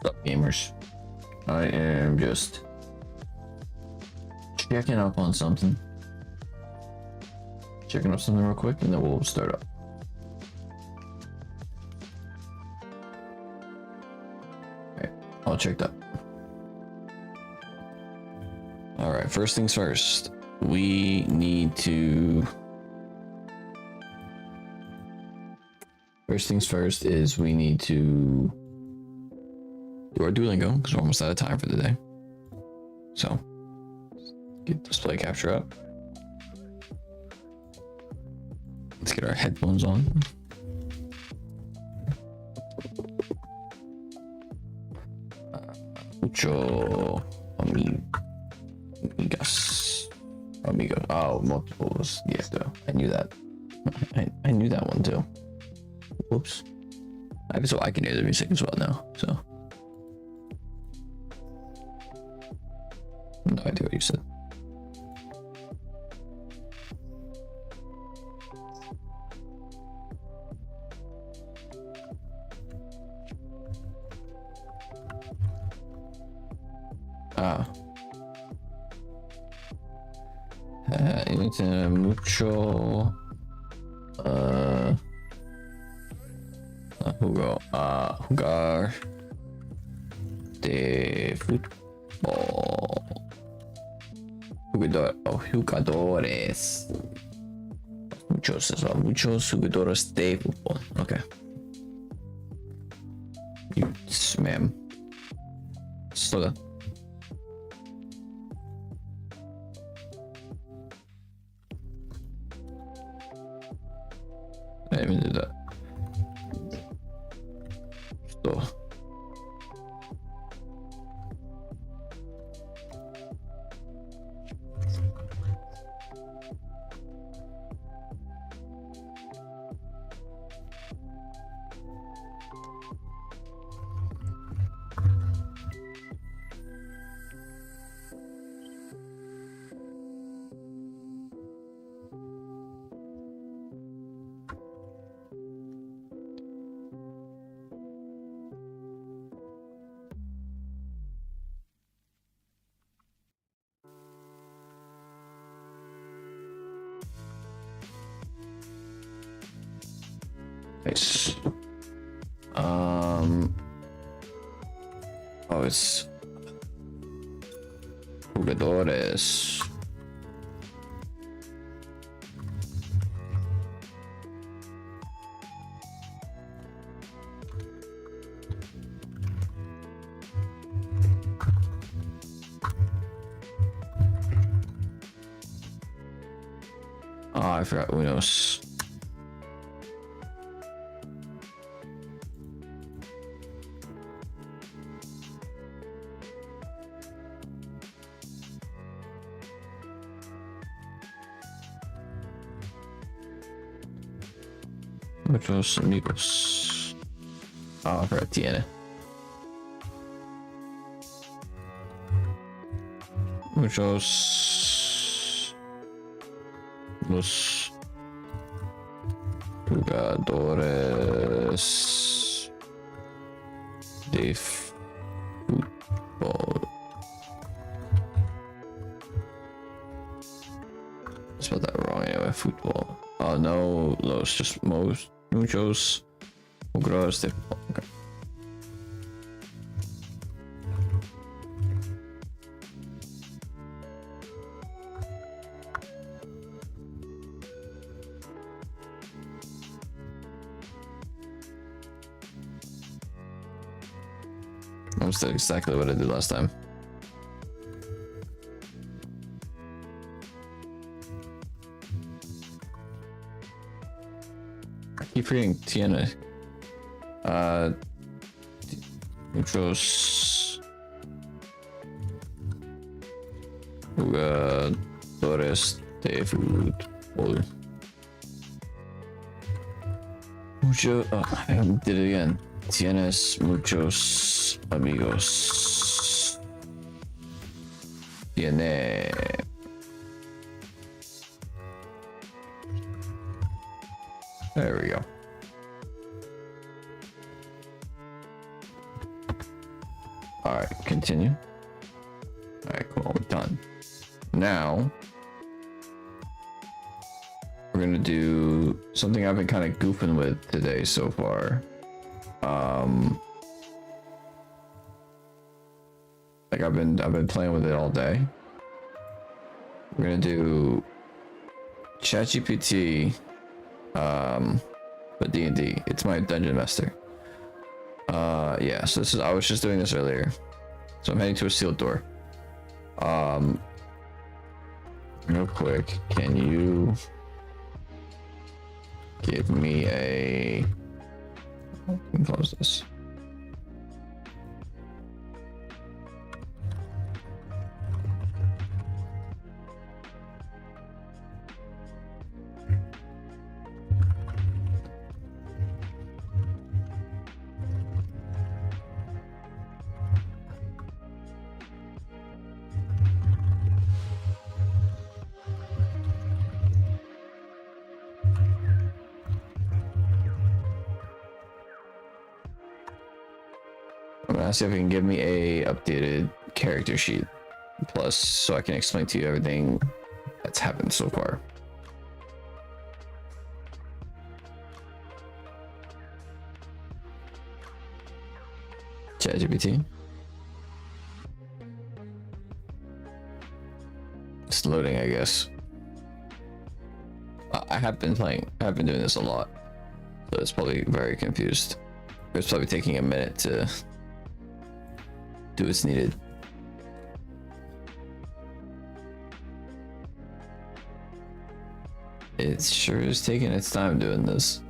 What's up, gamers? I am just checking up on something. Checking up something real quick, and then we'll start up. Okay, all checked up. All right, first things first. We need to. First things first is we need to do our Duolingo because we're almost out of time for the day. So get display capture up. Let's get our headphones on. Mucho amigas. Amigo. Oh, multiples. Yes, though. I knew that. I knew that one too. Whoops. So I can hear the music as well now. So. No idea what you said. Mucho jugar de fútbol. Jugadores. Muchos as well. Muchos jugadores de fútbol. Okay. You ma'am. Slow down. I didn't even do that. So. Nice. Oh, it's jugadores. Oh, I forgot Unos. Muchos amigos. Oh, I forgot Tiene. Muchos los jugadores de fútbol. I spelled that wrong anyway. Football. Oh no, los just most. Muchos jugadores de fútbol. Okay. Almost did exactly what I did last time. I keep reading Tiene. Muchos jugadores de fútbol. I did it again. Tienes muchos amigos. Tiene. There we go. All right, continue. All right, cool, we're done. Now we're gonna do something I've been kind of goofing with today so far. Like I've been playing with it all day. We're gonna do ChatGPT, but D&D. It's my dungeon master. Yeah. So I was just doing this earlier. So I'm heading to a sealed door. Real quick, can you give me a? Oh, I can close this. I'm gonna see if you can give me a updated character sheet, plus, so I can explain to you everything that's happened so far. ChatGPT. It's loading, I guess. I have been doing this a lot, so it's probably very confused. It's probably taking a minute to do what's needed. It sure is taking its time doing this.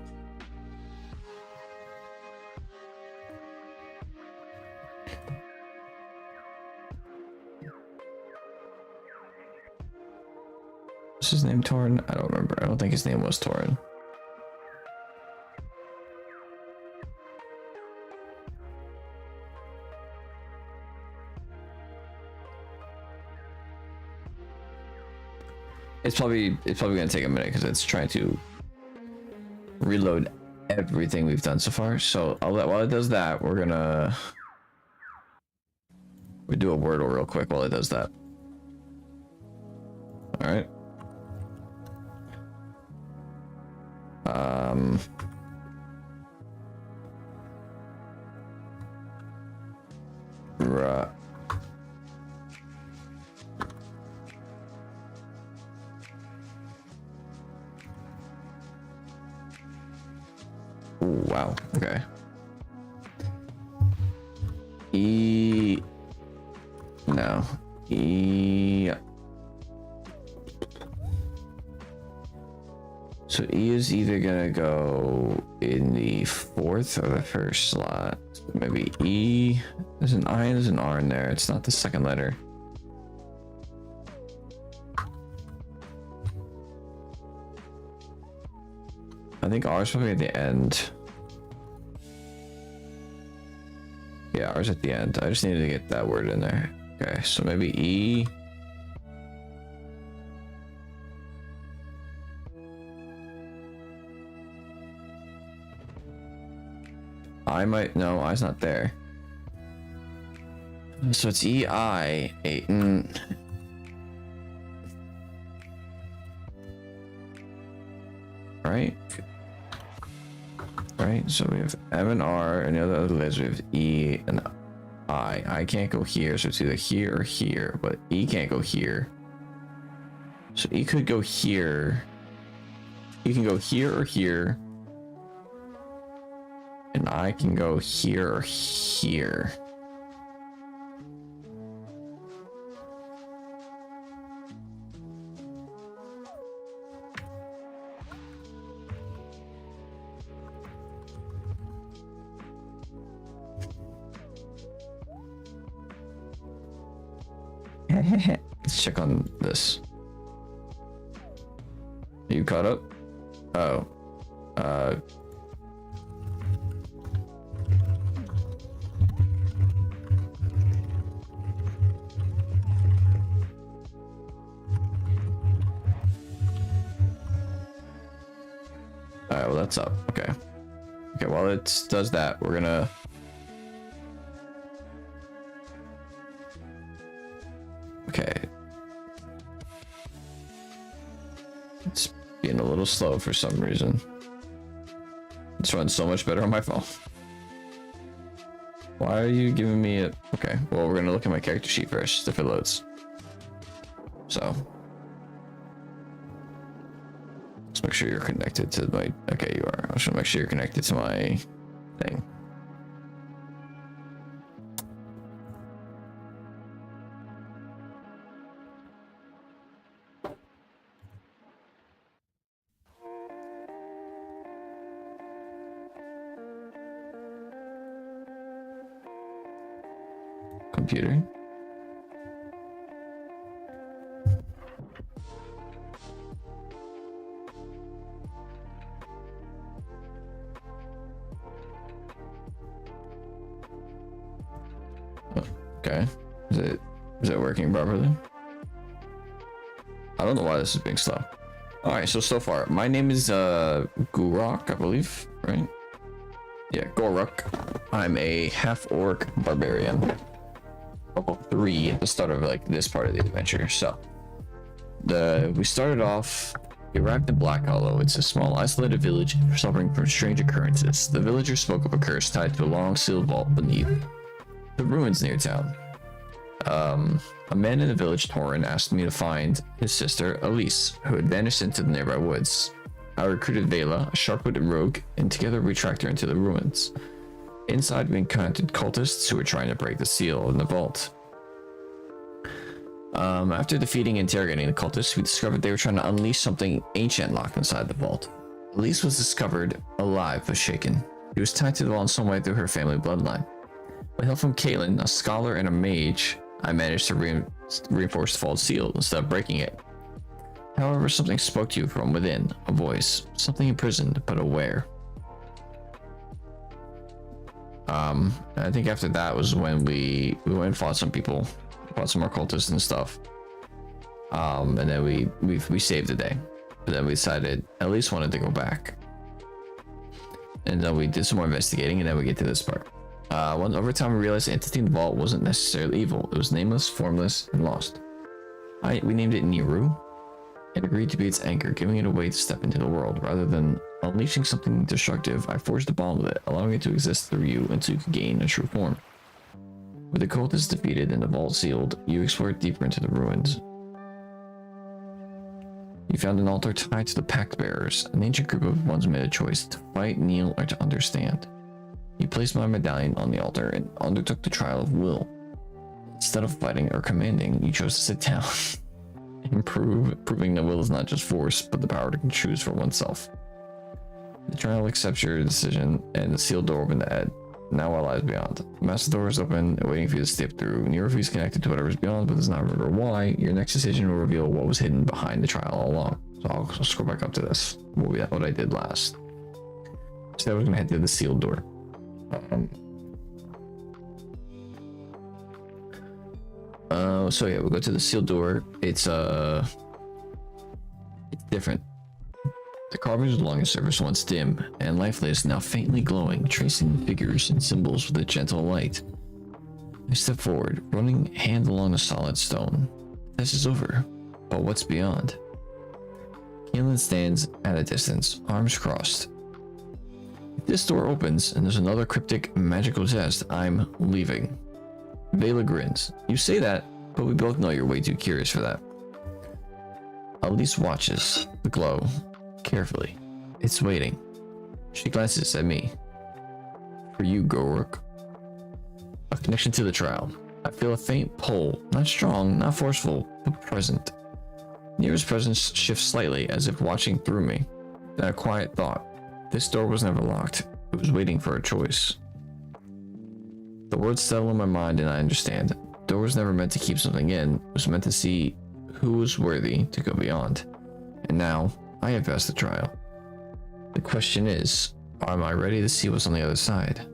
What's his name, Torin? I don't remember. I don't think his name was Torin. It's probably gonna take a minute because it's trying to reload everything we've done so far. So while it does that, we do a Wordle real quick while it does that. All right. Right. Ooh, wow. Okay. No. So E is either gonna go in the fourth or the first slot. Maybe E. There's an I and there's an R in there. It's not the second letter. I think R is probably at the end. Yeah, R is at the end. I just needed to get that word in there. Okay, so maybe E. No, I's not there. So it's E-I, right? Right, so we have M and R, and the other letters we have E and I. I can't go here, so it's either here or here, but E can't go here. So E could go here. E can go here or here. And I can go here or here. Let's check on this. Are you caught up? Oh. Alright, well that's up. Okay. Okay, while it does that, we're gonna Okay. It's being a little slow for some reason. It's running so much better on my phone. Why are you giving me a... Okay, well, we're gonna look at my character sheet first if it loads. So. Let's make sure you're connected to my... Okay, you are. I just wanna make sure you're connected to my thing. Computer. Okay. Is it working properly? I don't know why this is being slow. Alright, so far. My name is Gurok, I believe, right? Yeah, Goruk. I'm a half-orc barbarian. Level 3 at the start of like this part of the adventure. So we started off, we arrived in Black Hollow. It's a small isolated village suffering from strange occurrences. The villagers spoke of a curse tied to a long sealed vault beneath the ruins near town. A man in the village, Torin, asked me to find his sister, Elise, who had vanished into the nearby woods. I recruited Vela, a sharp-witted rogue, and together we tracked her into the ruins. Inside, we encountered cultists who were trying to break the seal in the vault. After defeating and interrogating the cultists, we discovered they were trying to unleash something ancient locked inside the vault. Elise was discovered alive but shaken. She was tied to the vault in some way through her family bloodline. With help from Caitlin, a scholar and a mage, I managed to reinforce the vault seal instead of breaking it. However, something spoke to you from within, a voice, something imprisoned but aware. I think after that was when we went and fought some people, fought some more cultists and stuff. And then we saved the day. But then we decided at least wanted to go back. And then we did some more investigating, and then we get to this part. Over time, we realized the entity in the vault wasn't necessarily evil. It was nameless, formless, and lost. We named it Niru, and agreed to be its anchor, giving it a way to step into the world. Rather than unleashing something destructive, I forged a bond with it, allowing it to exist through you until you could gain a true form. With the cultists defeated and the vault sealed, you explored deeper into the ruins. You found an altar tied to the Pact Bearers, an ancient group of ones made a choice to fight, kneel, or to understand. You placed my medallion on the altar and undertook the trial of will. Instead of fighting or commanding, you chose to sit down and proving that will is not just force, but the power to choose for oneself. The trial accepts your decision, and the sealed door opened ahead. Now what lies beyond? The massive door is open, waiting for you to step through. Niru is connected to whatever's beyond, but does not remember why. Your next decision will reveal what was hidden behind the trial all along. So I'll scroll back up to this. What I did last. So I was gonna head to the sealed door. So yeah, we'll go to the sealed door. It's different. The carvings along the surface once dim and lifeless, now faintly glowing, tracing figures and symbols with a gentle light. I step forward, running hand along the solid stone. This is over, but what's beyond? Keelan stands at a distance, arms crossed. If this door opens and there's another cryptic magical test, I'm leaving. Vela grins. You say that, but we both know you're way too curious for that. Elise watches the glow carefully. It's waiting. She glances at me. For you, Goruk. A connection to the trial. I feel a faint pull, not strong, not forceful, but present. Niru's presence shifts slightly, as if watching through me. Then a quiet thought. This door was never locked. It was waiting for a choice. The words settle in my mind and I understand. The door was never meant to keep something in. It was meant to see who was worthy to go beyond. And now, I have passed the trial. The question is, am I ready to see what's on the other side?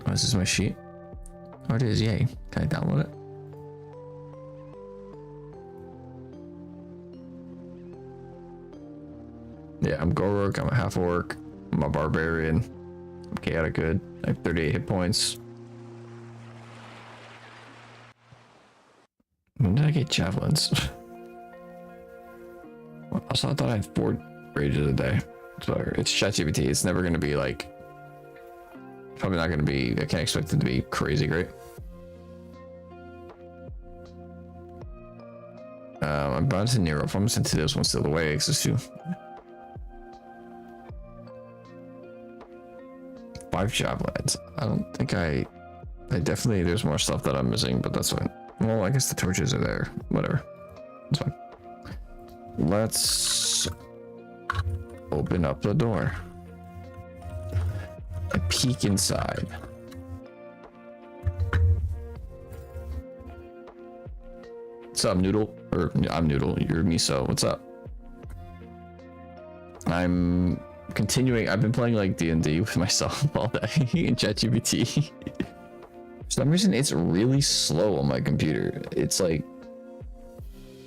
This is my sheet. Oh, it is, yay. Can I download it? Yeah, I'm Goruk, I'm a half-orc. I'm a barbarian. I'm chaotic good. I have 38 hit points. When did I get javelins? Also, I thought I had 4 rages a day. So it's ChatGPT. It's never going to be like. Probably not going to be. I can't expect it to be crazy great. I'm bound to Nero. If I'm sent to this one still away, access to 5 javelins. I don't think I definitely, there's more stuff that I'm missing, but that's fine. Well, I guess the torches are there. Whatever. It's fine. Let's open up the door. A peek inside. What's up, Noodle? Or I'm Noodle, you're Miso. What's up? I'm continuing. I've been playing like D&D with myself all day in ChatGPT. For some reason, it's really slow on my computer. It's like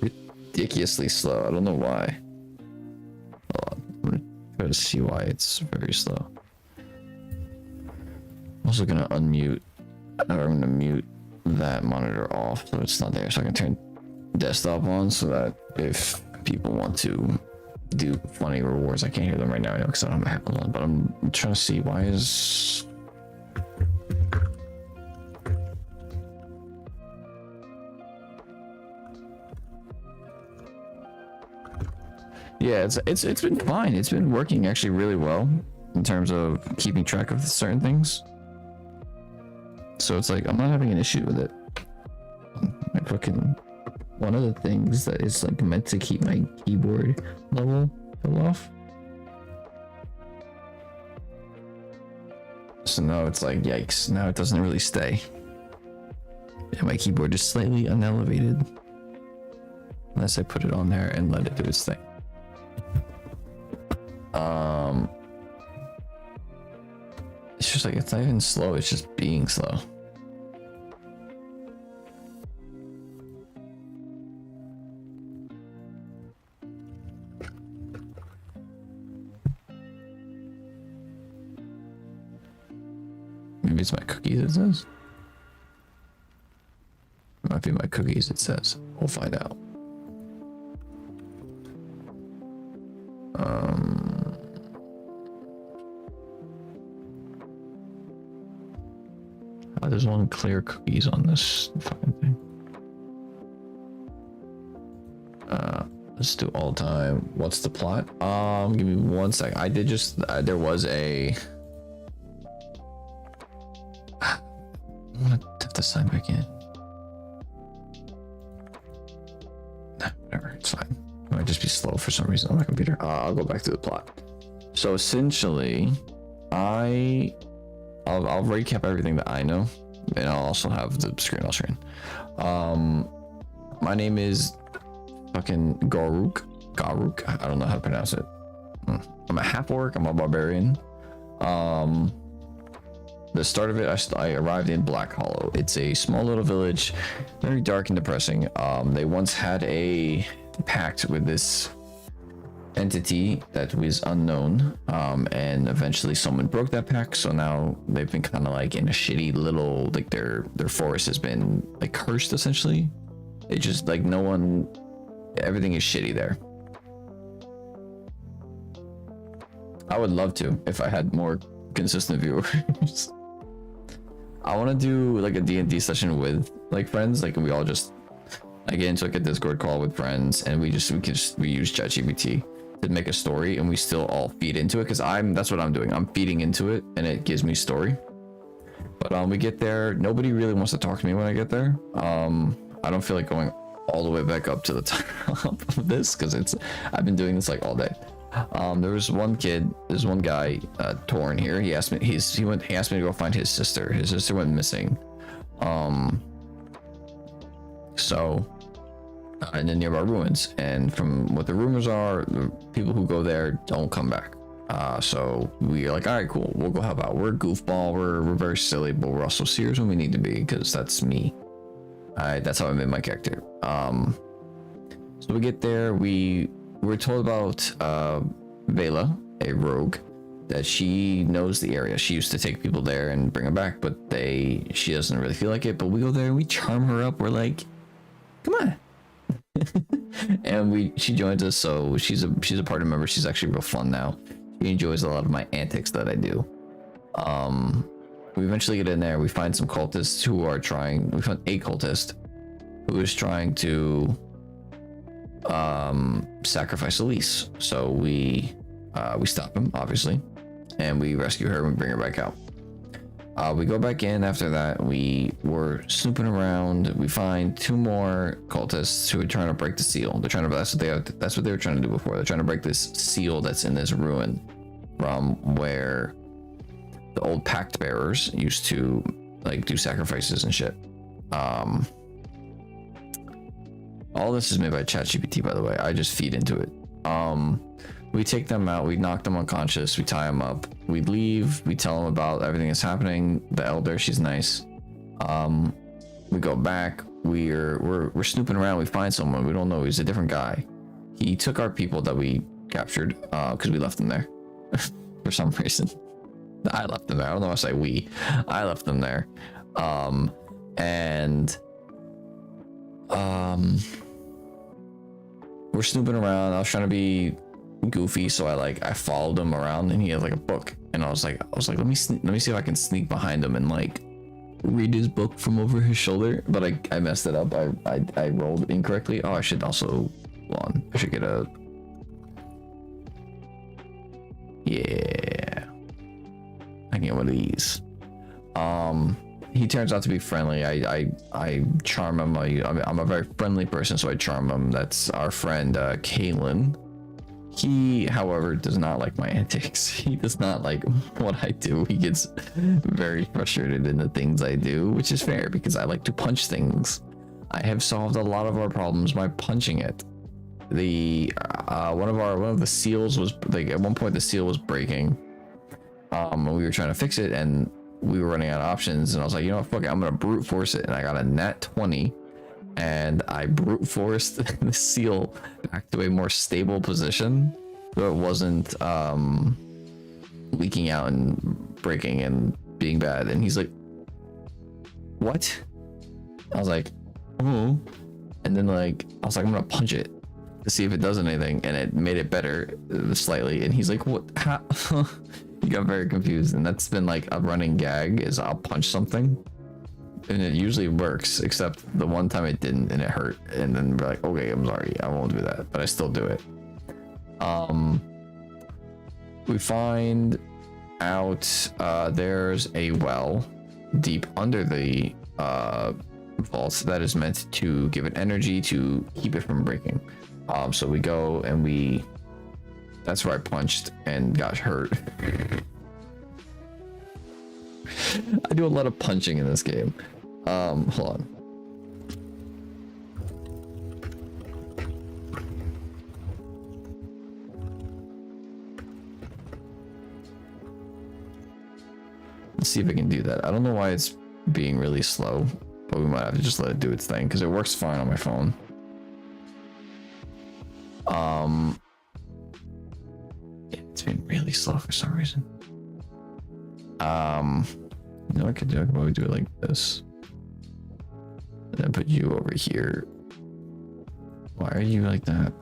ridiculously slow. I don't know why. Hold on. I'm gonna try to see why it's very slow. I'm also gonna unmute. Or I'm gonna mute that monitor off so it's not there, so I can turn desktop on so that if people want to do funny rewards, I can't hear them right now, I know, because I don't have my headphones on, but I'm trying to see why is yeah, it's been fine. It's been working actually really well in terms of keeping track of certain things, so it's like I'm not having an issue with it. I fucking one of the things that is like meant to keep my keyboard level fell off. So now it's like, yikes, now it doesn't really stay. And my keyboard is slightly unelevated. Unless I put it on there and let it do its thing. It's just like, it's not even slow, it's just being slow. Maybe it's my cookies, it says. It might be my cookies, it says. We'll find out. Oh, there's one clear cookies on this fucking thing. Let's do all time. What's the plot? Give me 1 sec. I did just, there was a, I'm gonna have to sign back in. Nah, whatever, it's fine. It might just be slow for some reason on my computer. I'll go back to the plot. So essentially, I'll recap everything that I know, and I'll also have the screen I'll share in. My name is fucking Garuk. I don't know how to pronounce it. I'm a half orc. I'm a barbarian. The start of it, I arrived in Black Hollow. It's a small little village, very dark and depressing. They once had a pact with this entity that was unknown, and eventually someone broke that pact, so now they've been kind of like in a shitty little, like their forest has been like cursed essentially. It just like no one, everything is shitty there. I would love to if I had more consistent viewers. I want to do like a D&D session with like friends, like we all just, I get into like a Discord call with friends, and we use ChatGPT to make a story, and we still all feed into it, because that's what I'm doing. I'm feeding into it, and it gives me story. But we get there, nobody really wants to talk to me when I get there. I don't feel like going all the way back up to the top of this, because I've been doing this like all day. There was one kid, there's one guy, Torn here. He asked me, he asked me to go find his sister. His sister went missing. In the nearby ruins, and from what the rumors are, the people who go there don't come back. So we are like, all right, cool, we'll go help out. We're a goofball, we're very silly, but we're also serious when we need to be, because that's me. That's how I made my character. So we get there, we're told about Vela, a rogue, that she knows the area. She used to take people there and bring them back, but she doesn't really feel like it. But we go there and we charm her up. We're like, come on. And she joins us, so she's a party member. She's actually real fun now. She enjoys a lot of my antics that I do. We eventually get in there. We find some cultists who are trying. We found a cultist who is trying to sacrifice Elise. So we stop him, obviously, and we rescue her and bring her back out. We go back in after that. We were snooping around. We find 2 more cultists who are trying to break the seal. They're trying to. That's what they were trying to do before. They're trying to break this seal that's in this ruin from where the old pact bearers used to like do sacrifices and shit. All this is made by ChatGPT, by the way. I just feed into it. We take them out, we knock them unconscious, we tie them up, we leave, we tell them about everything that's happening. The elder, she's nice. We go back, we're snooping around, we find someone, we don't know, he's a different guy. He took our people that we captured, because we left them there. For some reason. I left them there. I don't know why I say we. I left them there. We're snooping around. I was trying to be goofy, so I followed him around, and he had like a book, and I was like let me see if I can sneak behind him and like read his book from over his shoulder, but I messed it up. I rolled incorrectly. Oh, I should also hold on. I should get a I can get one of these. He turns out to be friendly. I charm him. I'm a very friendly person, so I charm him. That's our friend Kalen. He, however, does not like my antics. He does not like what I do. He gets very frustrated in the things I do, which is fair because I like to punch things. I have solved a lot of our problems by punching it. One of the seals was like, at one point the seal was breaking. And we were trying to fix it, and we were running out of options, and I was like, you know what, fuck it, I'm gonna brute force it, and I got a nat 20, and I brute forced the seal back to a more stable position so it wasn't leaking out and breaking and being bad. And he's like, what? I was like, oh. And then like I was like, I'm gonna punch it to see if it does anything, and it made it better slightly. And he's like, what? How? He got very confused, and that's been like a running gag, is I'll punch something and it usually works, except the one time it didn't and it hurt, and then we're like, okay, I'm sorry, I won't do that, but I still do it. We find out there's a well deep under the vault that is meant to give it energy to keep it from breaking. So we go and that's where I punched and got hurt. I do a lot of punching in this game. Hold on. Let's see if I can do that. I don't know why it's being really slow, but we might have to just let it do its thing because it works fine on my phone. It's been really slow for some reason. You know, I could probably do it like this, and then put you over here. Why are you like that?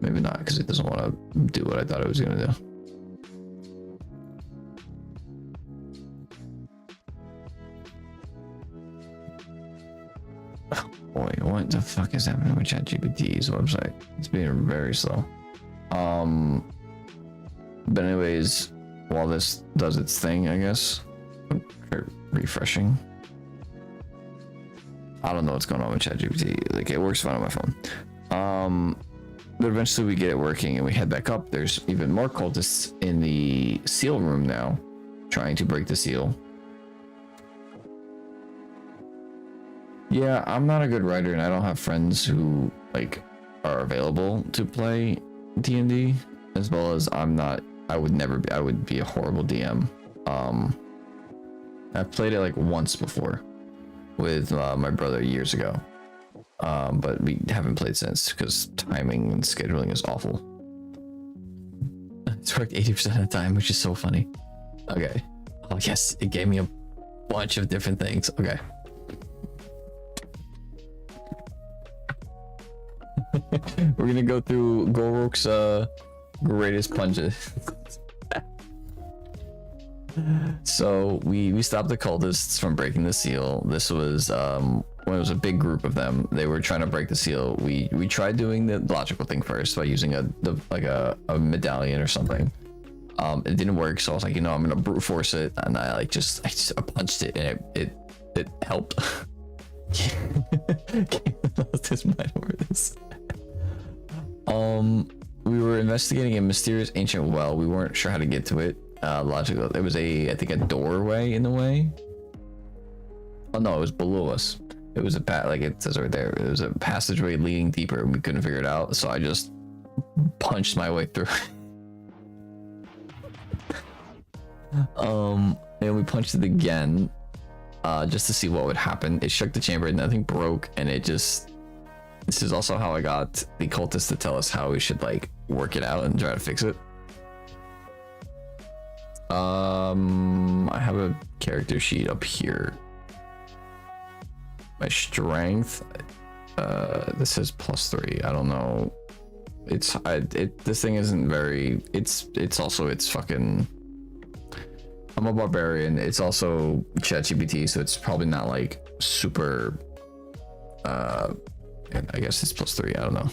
Maybe not, because it doesn't want to do what I thought it was gonna do. Oh boy, what the fuck is happening with ChatGPT's website? It's being very slow. But anyways, while this does its thing, I guess, refreshing. I don't know what's going on with ChatGPT. Like, it works fine on my phone. But eventually we get it working and we head back up. There's even more cultists in the seal room now, trying to break the seal. Yeah, I'm not a good writer, and I don't have friends who like are available to play D&D, as well as I would be a horrible DM. I've played it like once before with my brother years ago, but we haven't played since because timing and scheduling is awful. It's worked 80% of the time, which is so funny. Okay. Oh yes, it gave me a bunch of different things. Okay. We're gonna go through Gorok's greatest punches. So we stopped the cultists from breaking the seal. This was when it was a big group of them. They were trying to break the seal. We tried doing the logical thing first by using a medallion or something. It didn't work, so I was like, you know, I'm gonna brute force it, and I just punched it, and it helped. Lost his mind over this. We were investigating a mysterious ancient well. We weren't sure how to get to it. Logical. It was I think a doorway in the way. Oh no, it was below us. It was like it says right there. It was a passageway leading deeper, and we couldn't figure it out. So I just punched my way through. And we punched it again, just to see what would happen. It shook the chamber, and nothing broke, and it just. This is also how I got the cultists to tell us how we should like work it out and try to fix it. I have a character sheet up here. My strength, this says +3. I don't know. This thing isn't very. It's also fucking. I'm a barbarian. It's also ChatGPT, so it's probably not like super. I guess it's +3. I don't know.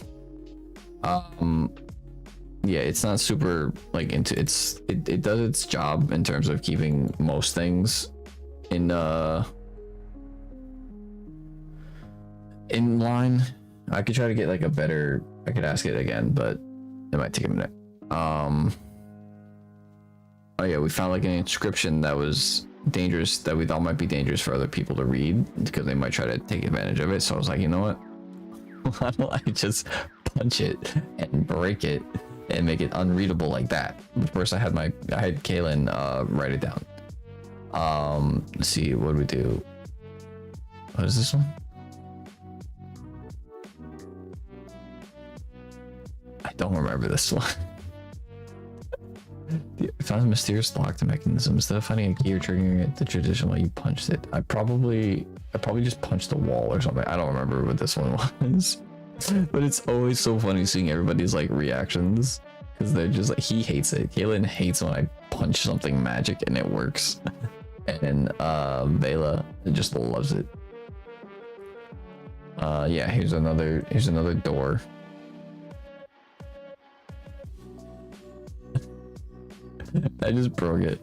Yeah, it's not super like into it does its job in terms of keeping most things in line. I could try to get like I could ask it again, but it might take a minute. Oh yeah, we found like an inscription that was dangerous, that we thought might be dangerous for other people to read because they might try to take advantage of it. So I was like, you know what? Why don't I just punch it and break it and make it unreadable like that? But first I had Kaylin write it down. Let's see, what do we do? What is this one? I don't remember this one. I found a mysterious locked mechanism. Instead of finding a key or triggering it the traditional way, you punched it. I probably just punched the wall or something. I don't remember what this one was. But it's always so funny seeing everybody's like reactions, because they're just like, he hates it. Kaylin hates when I punch something magic and it works. And Vela just loves it. Yeah, here's another door. I just broke it.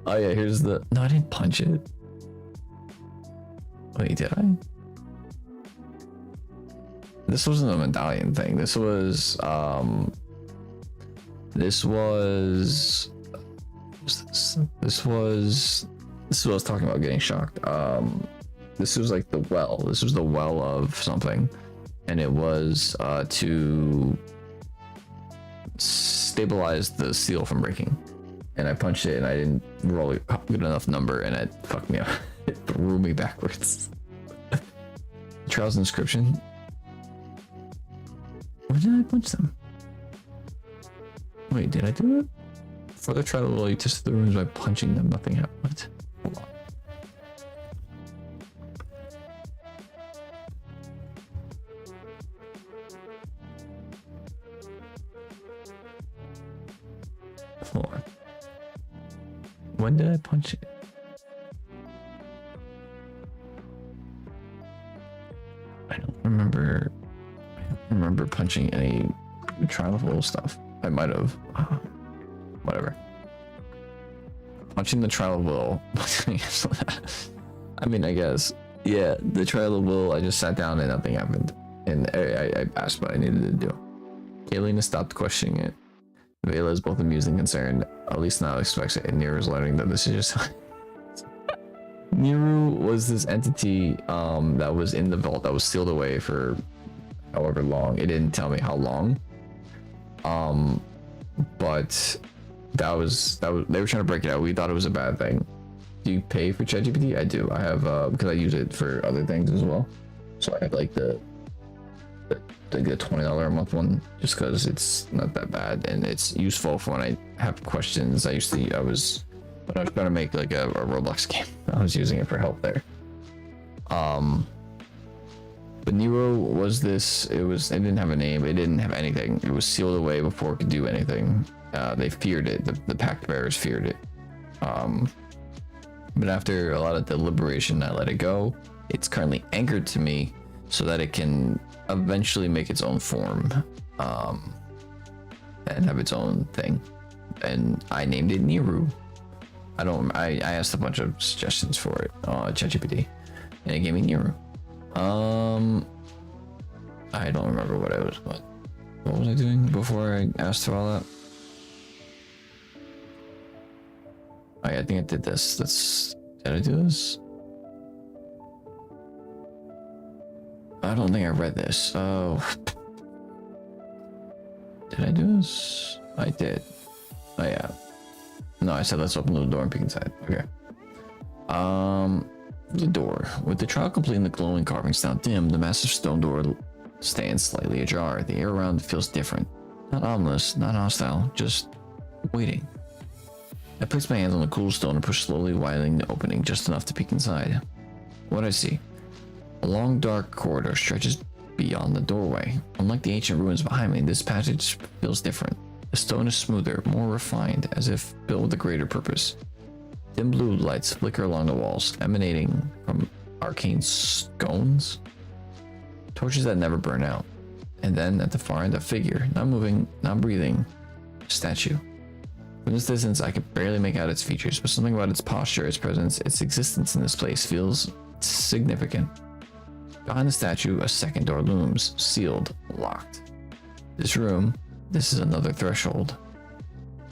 Oh yeah, here's the. No, I didn't punch it. Wait, did I? This wasn't a medallion thing. This was this was what I was talking about getting shocked. This was like the well. This was the well of something, and it was to stabilize the seal from breaking. And I punched it, and I didn't roll a good enough number, and it fucked me up. It threw me backwards. Trials inscription. When did I punch them? Wait, did I do it? For the trial level, you tested the rooms by punching them. Nothing happened. What? Hold on. Hold on. When did I punch it? I don't remember punching any trial level stuff. I might have. Whatever. Punching the trial of will. I mean, I guess. Yeah, the trial of will, I just sat down and nothing happened. And I asked what I needed to do. Kaylina stopped questioning it. Vela is both amused and concerned. At least now expects it, and Niru is learning that this is just. Niru was this entity that was in the vault that was sealed away for however long. It didn't tell me how long. But that was they were trying to break it out. We thought it was a bad thing. Do you pay for ChatGPT? I do. I have because I use it for other things as well. So I have like the like a $20 a month one, just because it's not that bad and it's useful for when I have questions. I when I was trying to make like a Roblox game, I was using it for help there. But Nero was this. It didn't have a name. It didn't have anything. It was sealed away before it could do anything. They feared it. The pact bearers feared it. But after a lot of deliberation, I let it go. It's currently anchored to me so that it can eventually make its own form, and have its own thing. And I named it Niru. I asked a bunch of suggestions for it, ChatGPT, and it gave me Niru. I don't remember what was I doing before I asked for all that? I think I did this. Did I do this? I don't think I read this. Oh. Did I do this? I did. Oh yeah. No, I said let's open the door and peek inside. Okay. The door. With the trial complete and the glowing carvings now dim, the massive stone door stands slightly ajar. The air around it feels different. Not ominous, not hostile, just waiting. I place my hands on the cool stone and push slowly, widening the opening just enough to peek inside. What I see? A long dark corridor stretches beyond the doorway. Unlike the ancient ruins behind me, this passage feels different. The stone is smoother, more refined, as if built with a greater purpose. Dim blue lights flicker along the walls, emanating from arcane scones. Torches that never burn out. And then at the far end, a figure, not moving, not breathing, a statue. From this distance, I could barely make out its features, but something about its posture, its presence, its existence in this place feels significant. Behind the statue, a second door looms, sealed, locked. This room, this is another threshold.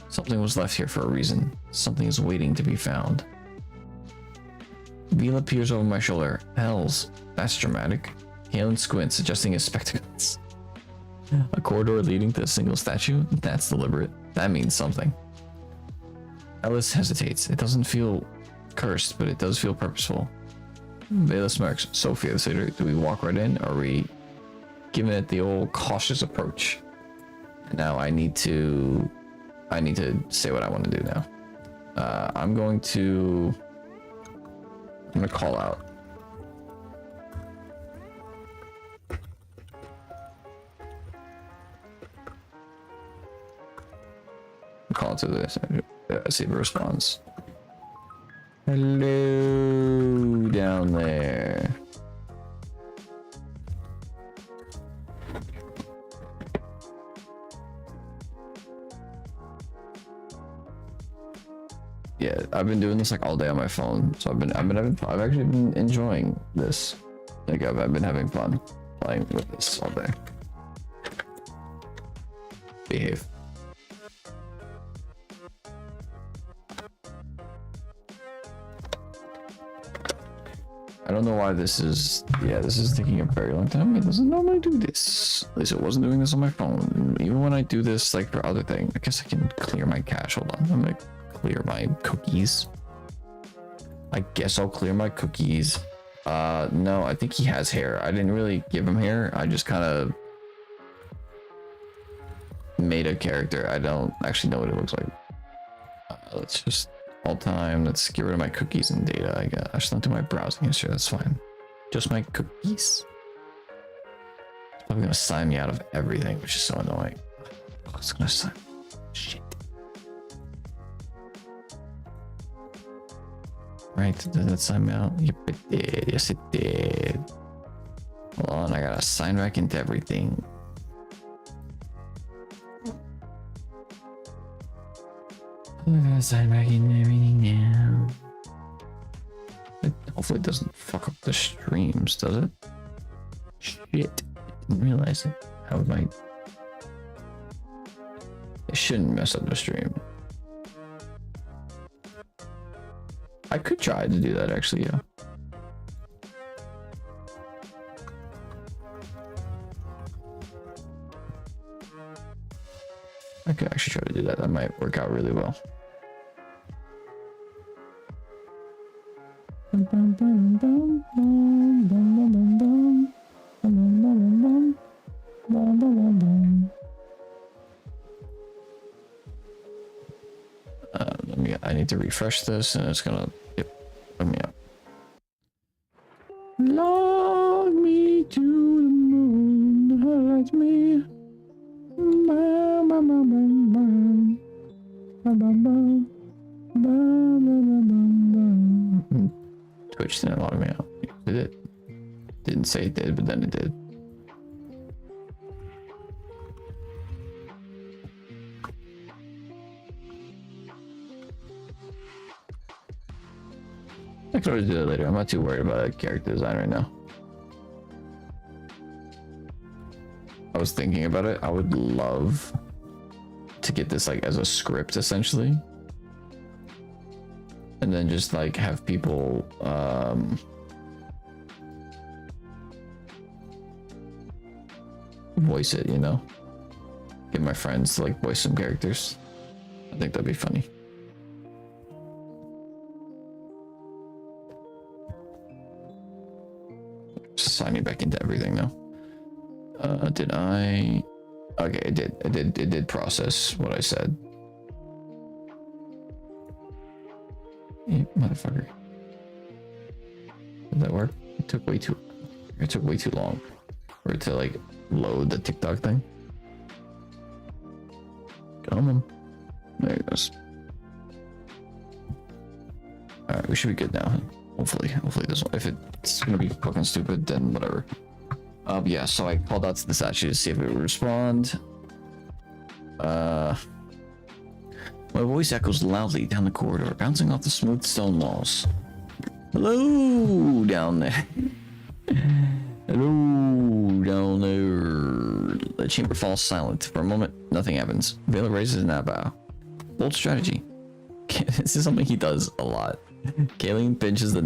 Something was left here for a reason. Something is waiting to be found. Vila peers over my shoulder. Hells, that's dramatic. Halen squints, adjusting his spectacles. A corridor leading to a single statue? That's deliberate. That means something. Ellis hesitates. It doesn't feel cursed, but it does feel purposeful. Vela smirks. Sophia, the sitter, do we walk right in, or are we giving it the old cautious approach? And now I need to say what I want to do now. I'm gonna call out. Call to this. See if it responds. Hello down there. Yeah, I've been doing this like all day on my phone, so I've actually been enjoying this. Like I've been having fun playing with this all day. Behave. I don't know why this is taking a very long time. It doesn't normally do this. At least it wasn't doing this on my phone. Even when I do this like for other things, I guess I can clear my cache. Hold on, I'm gonna clear my cookies. I guess I'll clear my cookies. No, I think he has hair. I didn't really give him hair. I just kind of made a character. I don't actually know what it looks like. Let's just all time. Let's get rid of my cookies and data. I guess I should not do my browsing history. That's fine. Just my cookies. It's probably gonna sign me out of everything, which is so annoying. Oh, it's gonna sign. Shit. Right? Did that sign me out? Yep, it did. Yes, it did. Hold on. I gotta sign back into everything. I'm gonna sign back into everything now. Hopefully it doesn't fuck up the streams, does it? Shit. Didn't realize it. How would my... It shouldn't mess up the stream. I could try to do that actually, yeah. I could actually try to do that. That might work out really well. I need to refresh this, and it's gonna, yep, let me up. Log me to the moon, hurt me. Twitch didn't log me out. Did it? Didn't say it did, but then it did. I could always do that later. I'm not too worried about a character design right now. I was thinking about it. I would love to get this like as a script essentially. And then just like have people voice it, you know? Get my friends to like voice some characters. I think that'd be funny. Sign me back into everything now. Did I? Okay, it did process what I said. You motherfucker. Did that work? It took way too long for it to like load the TikTok thing. Come on. There it goes. Alright, we should be good now. Hopefully this one. If it's gonna be fucking stupid, then whatever. Yeah, so I called out to the statue to see if it would respond. My voice echoes loudly down the corridor, bouncing off the smooth stone walls. Hello down there. Hello down there. The chamber falls silent. For a moment, nothing happens. Vela raises an eyebrow. Bold strategy. This is something he does a lot. Kayleen pinches the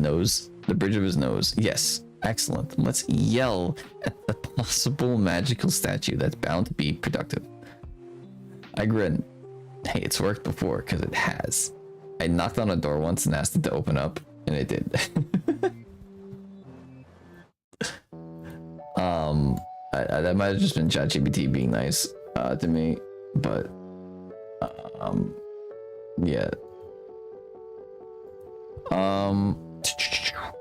bridge of his nose. Yes, excellent. Let's yell at the possible magical statue that's bound to be productive. I grin. Hey, it's worked before, because it has. I knocked on a door once and asked it to open up, and it did. That might have just been ChatGPT being nice to me, but yeah.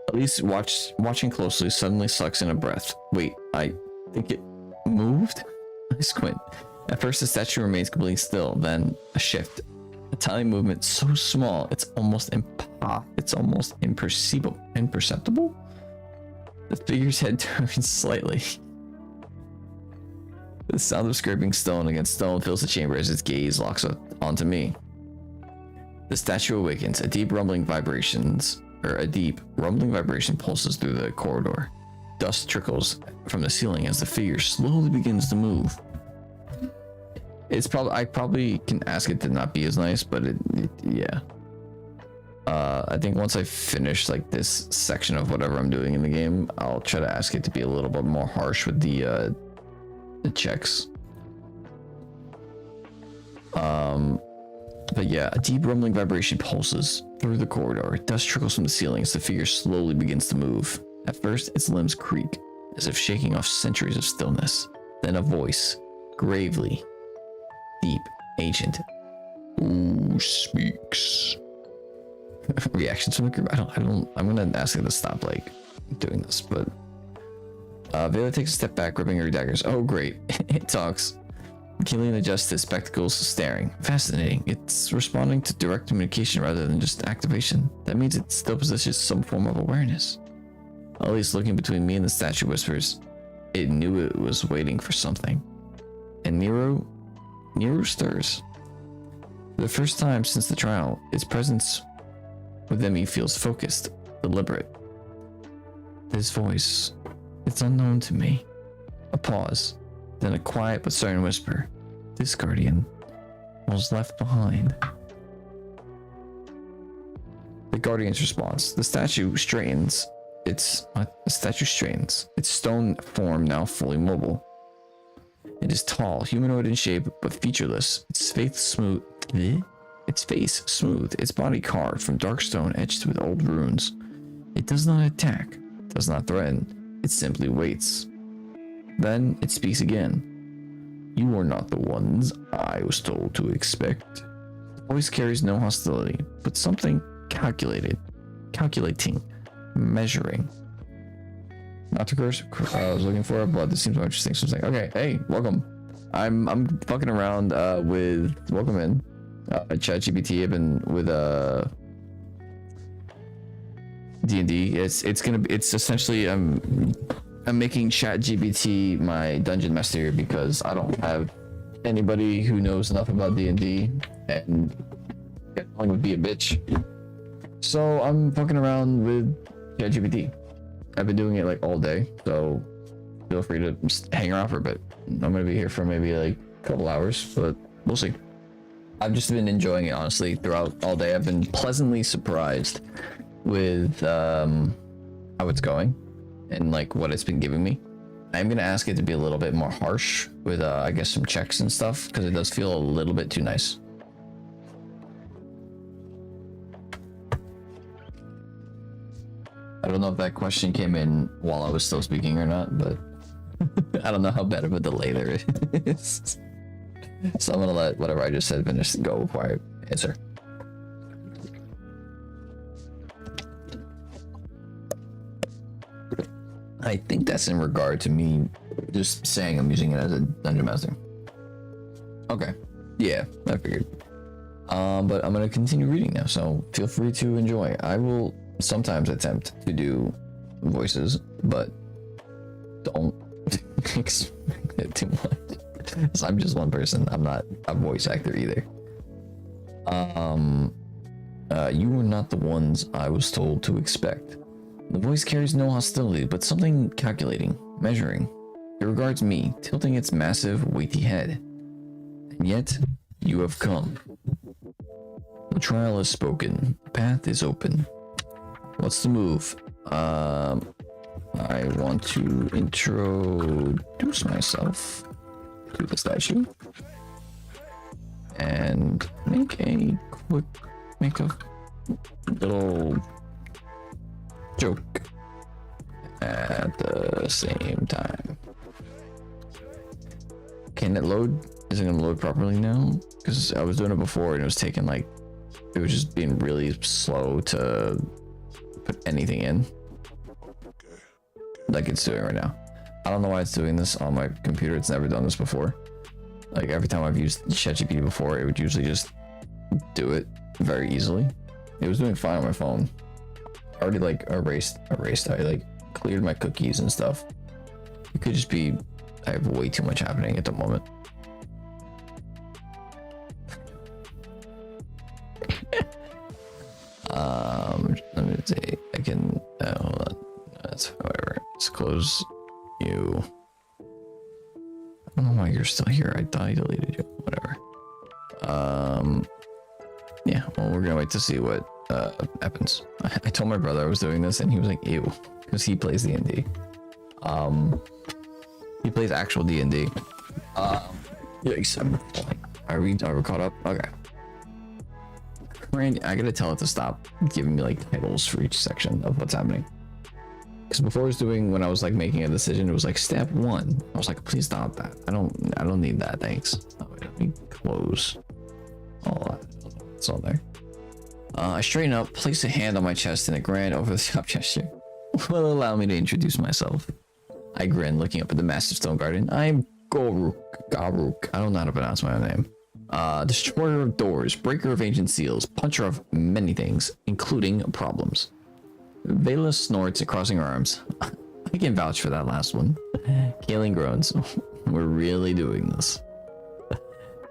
At least watching closely suddenly sucks in a breath. Wait, I think it moved? I squint. At first the statue remains completely still, then a shift. A tiny movement so small it's almost imperceptible? The figure's head turns slightly. The sound of scraping stone against stone fills the chamber as its gaze locks onto me. The statue awakens. A deep rumbling vibration pulses through the corridor. Dust trickles from the ceiling as the figure slowly begins to move. I probably can ask it to not be as nice, but yeah. I think once I finish like this section of whatever I'm doing in the game, I'll try to ask it to be a little bit more harsh with the checks. But yeah, a deep rumbling vibration pulses through the corridor. Dust trickles from the ceiling as the figure slowly begins to move. At first, its limbs creak, as if shaking off centuries of stillness. Then a voice, gravely, deep, ancient. Who speaks? Reactions from the group. I'm gonna ask it to stop like doing this, but Vela takes a step back, gripping her daggers. Oh great, it talks. Killian adjusts his spectacles, staring. Fascinating. It's responding to direct communication rather than just activation. That means it still possesses some form of awareness. At least looking between me and the statue whispers, it knew it was waiting for something. And Nero stirs. For the first time since the trial, its presence within me feels focused, deliberate. This voice, it's unknown to me. A pause, then a quiet but certain whisper. This guardian was left behind. The guardian's response. The statue straightens. Its stone form now fully mobile. It is tall, humanoid in shape, but featureless. Its face smooth, its body carved from dark stone etched with old runes. It does not attack, does not threaten. It simply waits. Then it speaks again. You are not the ones I was told to expect. Voice carries no hostility, but something calculating, measuring. Not to curse, I was looking for it, but this seems more interesting. So it's like, okay, hey, welcome. I'm fucking around with welcome in ChatGPT. I've been with D&D. It's essentially I'm making ChatGPT my dungeon master because I don't have anybody who knows enough about D&D, and I would be a bitch. So I'm fucking around with ChatGPT. I've been doing it like all day, so feel free to just hang around for a bit. I'm gonna be here for maybe like a couple hours, but we'll see. I've just been enjoying it honestly throughout all day. I've been pleasantly surprised with how it's going and like what it's been giving me. I'm gonna ask it to be a little bit more harsh with I guess some checks and stuff, because it does feel a little bit too nice. I don't know if that question came in while I was still speaking or not, but I don't know how bad of a delay there is. So I'm gonna let whatever I just said finish go before I answer. I think that's in regard to me just saying I'm using it as a dungeon master. Okay, yeah, I figured. But I'm gonna continue reading now, so feel free to enjoy. I will sometimes attempt to do voices, but don't expect it too much. So I'm just one person. I'm not a voice actor either. You were not the ones I was told to expect. The voice carries no hostility, but something calculating, measuring. It regards me, tilting its massive, weighty head. And yet, you have come. The trial is spoken. The path is open. What's the move? I want to introduce myself to the statue and make a little joke at the same time. Can it load? Is it gonna load properly now? Because I was doing it before and it was taking like, it was just being really slow to put anything in like it's doing right now. I don't know why it's doing this on my computer. It's never done this before. Like every time I've used ChatGPT before, it would usually just do it very easily. It was doing fine on my phone. I already like erased. I like cleared my cookies and stuff. It could just be I have way too much happening at the moment. Let me see. I can hold on. That's whatever. Let's close you. I don't know why you're still here. I thought I deleted you. Whatever. Yeah, well, we're gonna wait to see what happens. I told my brother I was doing this and he was like, ew, because he plays D&D. He plays actual D&D. Yikes. Are we caught up? Okay. Randy, I gotta tell it to stop giving me like titles for each section of what's happening. Because before I was doing, when I was like making a decision, it was like step 1. I was like, please stop that. I don't need that. Thanks. Oh, wait, let me close all that. It's all there. I straighten up, place a hand on my chest in a grand over-the-top gesture. Will allow me to introduce myself. I grin, looking up at the massive stone garden. I'm Garuk. I don't know how to pronounce my own name. Destroyer of doors, breaker of ancient seals, puncher of many things, including problems. Vela snorts, crossing her arms. I can vouch for that last one. Kaelin groans. We're really doing this.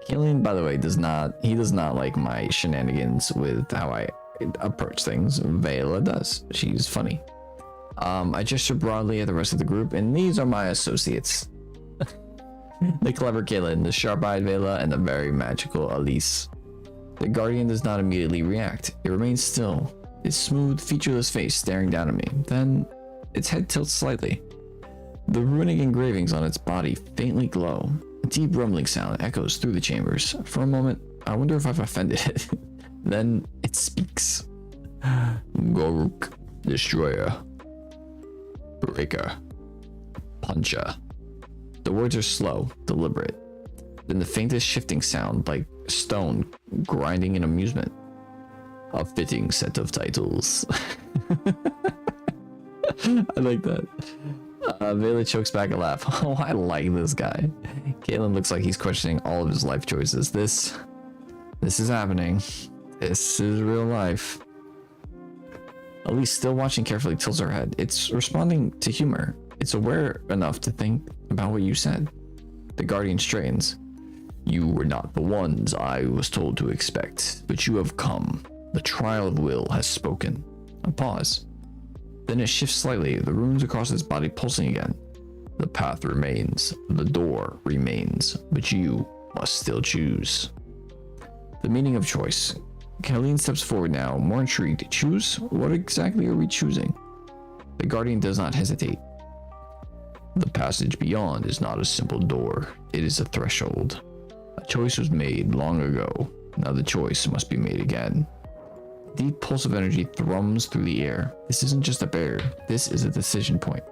Kaelin, by the way, does not like my shenanigans with how I approach things. Vela does. She's funny. I gesture broadly at the rest of the group, and these are my associates. The clever Kaelin, the sharp-eyed Vela, and the very magical Elise. The guardian does not immediately react. It remains still, its smooth, featureless face staring down at me. Then, its head tilts slightly. The runic engravings on its body faintly glow. A deep rumbling sound echoes through the chambers. For a moment, I wonder if I've offended it. Then, it speaks. Garuk, Destroyer, Breaker, Puncher. The words are slow, deliberate. Then the faintest shifting sound, like stone grinding in amusement. A fitting set of titles. I like that. Vela chokes back a laugh. Oh, I like this guy. Caitlin looks like he's questioning all of his life choices. This is happening. This is real life. Elise, still watching carefully, tilts her head. It's responding to humor. It's aware enough to think about what you said. The Guardian straightens. You were not the ones I was told to expect, but you have come. The trial of will has spoken. A pause. Then it shifts slightly, the runes across his body pulsing again. The path remains, the door remains, but you must still choose. The meaning of choice. Colleen steps forward now, more intrigued. Choose? What exactly are we choosing? The Guardian does not hesitate. The passage beyond is not a simple door, it is a threshold. A choice was made long ago, now the choice must be made again. A deep pulse of energy thrums through the air. This isn't just a barrier, this is a decision point.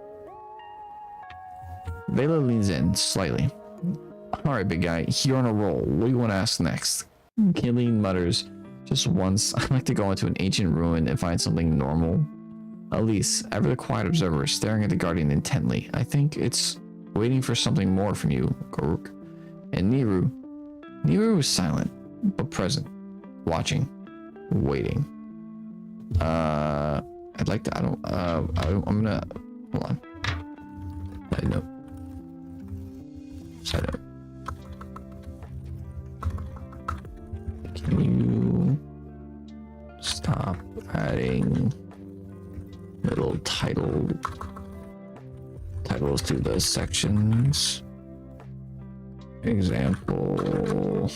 Vela leans in, slightly. Alright, big guy, you're on a roll. What do you want to ask next? Kayleen mutters, just once, I'd like to go into an ancient ruin and find something normal. Elise, ever the quiet observer, staring at the Guardian intently. I think it's waiting for something more from you, Garuk. And Niru is silent, but present, watching, waiting. I'd like to, I'm gonna, hold on. Side note. Side note. Can you stop adding little titles to the sections? Example,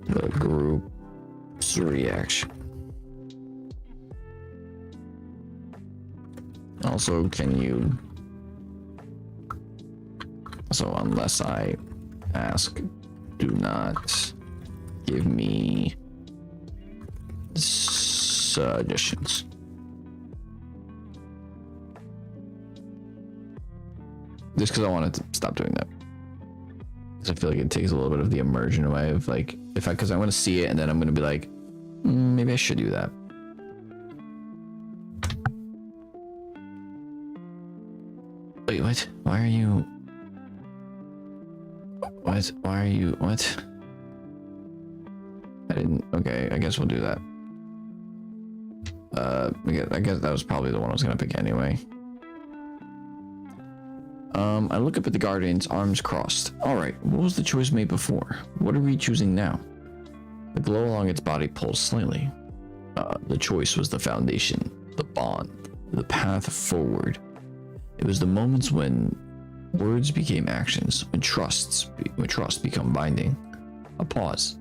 the group's reaction. Also, can you, so unless I ask, do not give me suggestions. Just because I wanted to stop doing that. Because I feel like it takes a little bit of the immersion away of like, because I want to see it and then I'm going to be like, maybe I should do that. Wait, what? Why are you? What? Why are you? What? I didn't. Okay, I guess we'll do that. I guess that was probably the one I was gonna pick anyway. I look up at the Guardian's, arms crossed. Alright, what was the choice made before? What are we choosing now? The glow along its body pulsed slightly. The choice was the foundation, the bond, the path forward. It was the moments when words became actions, when trust become binding. A pause.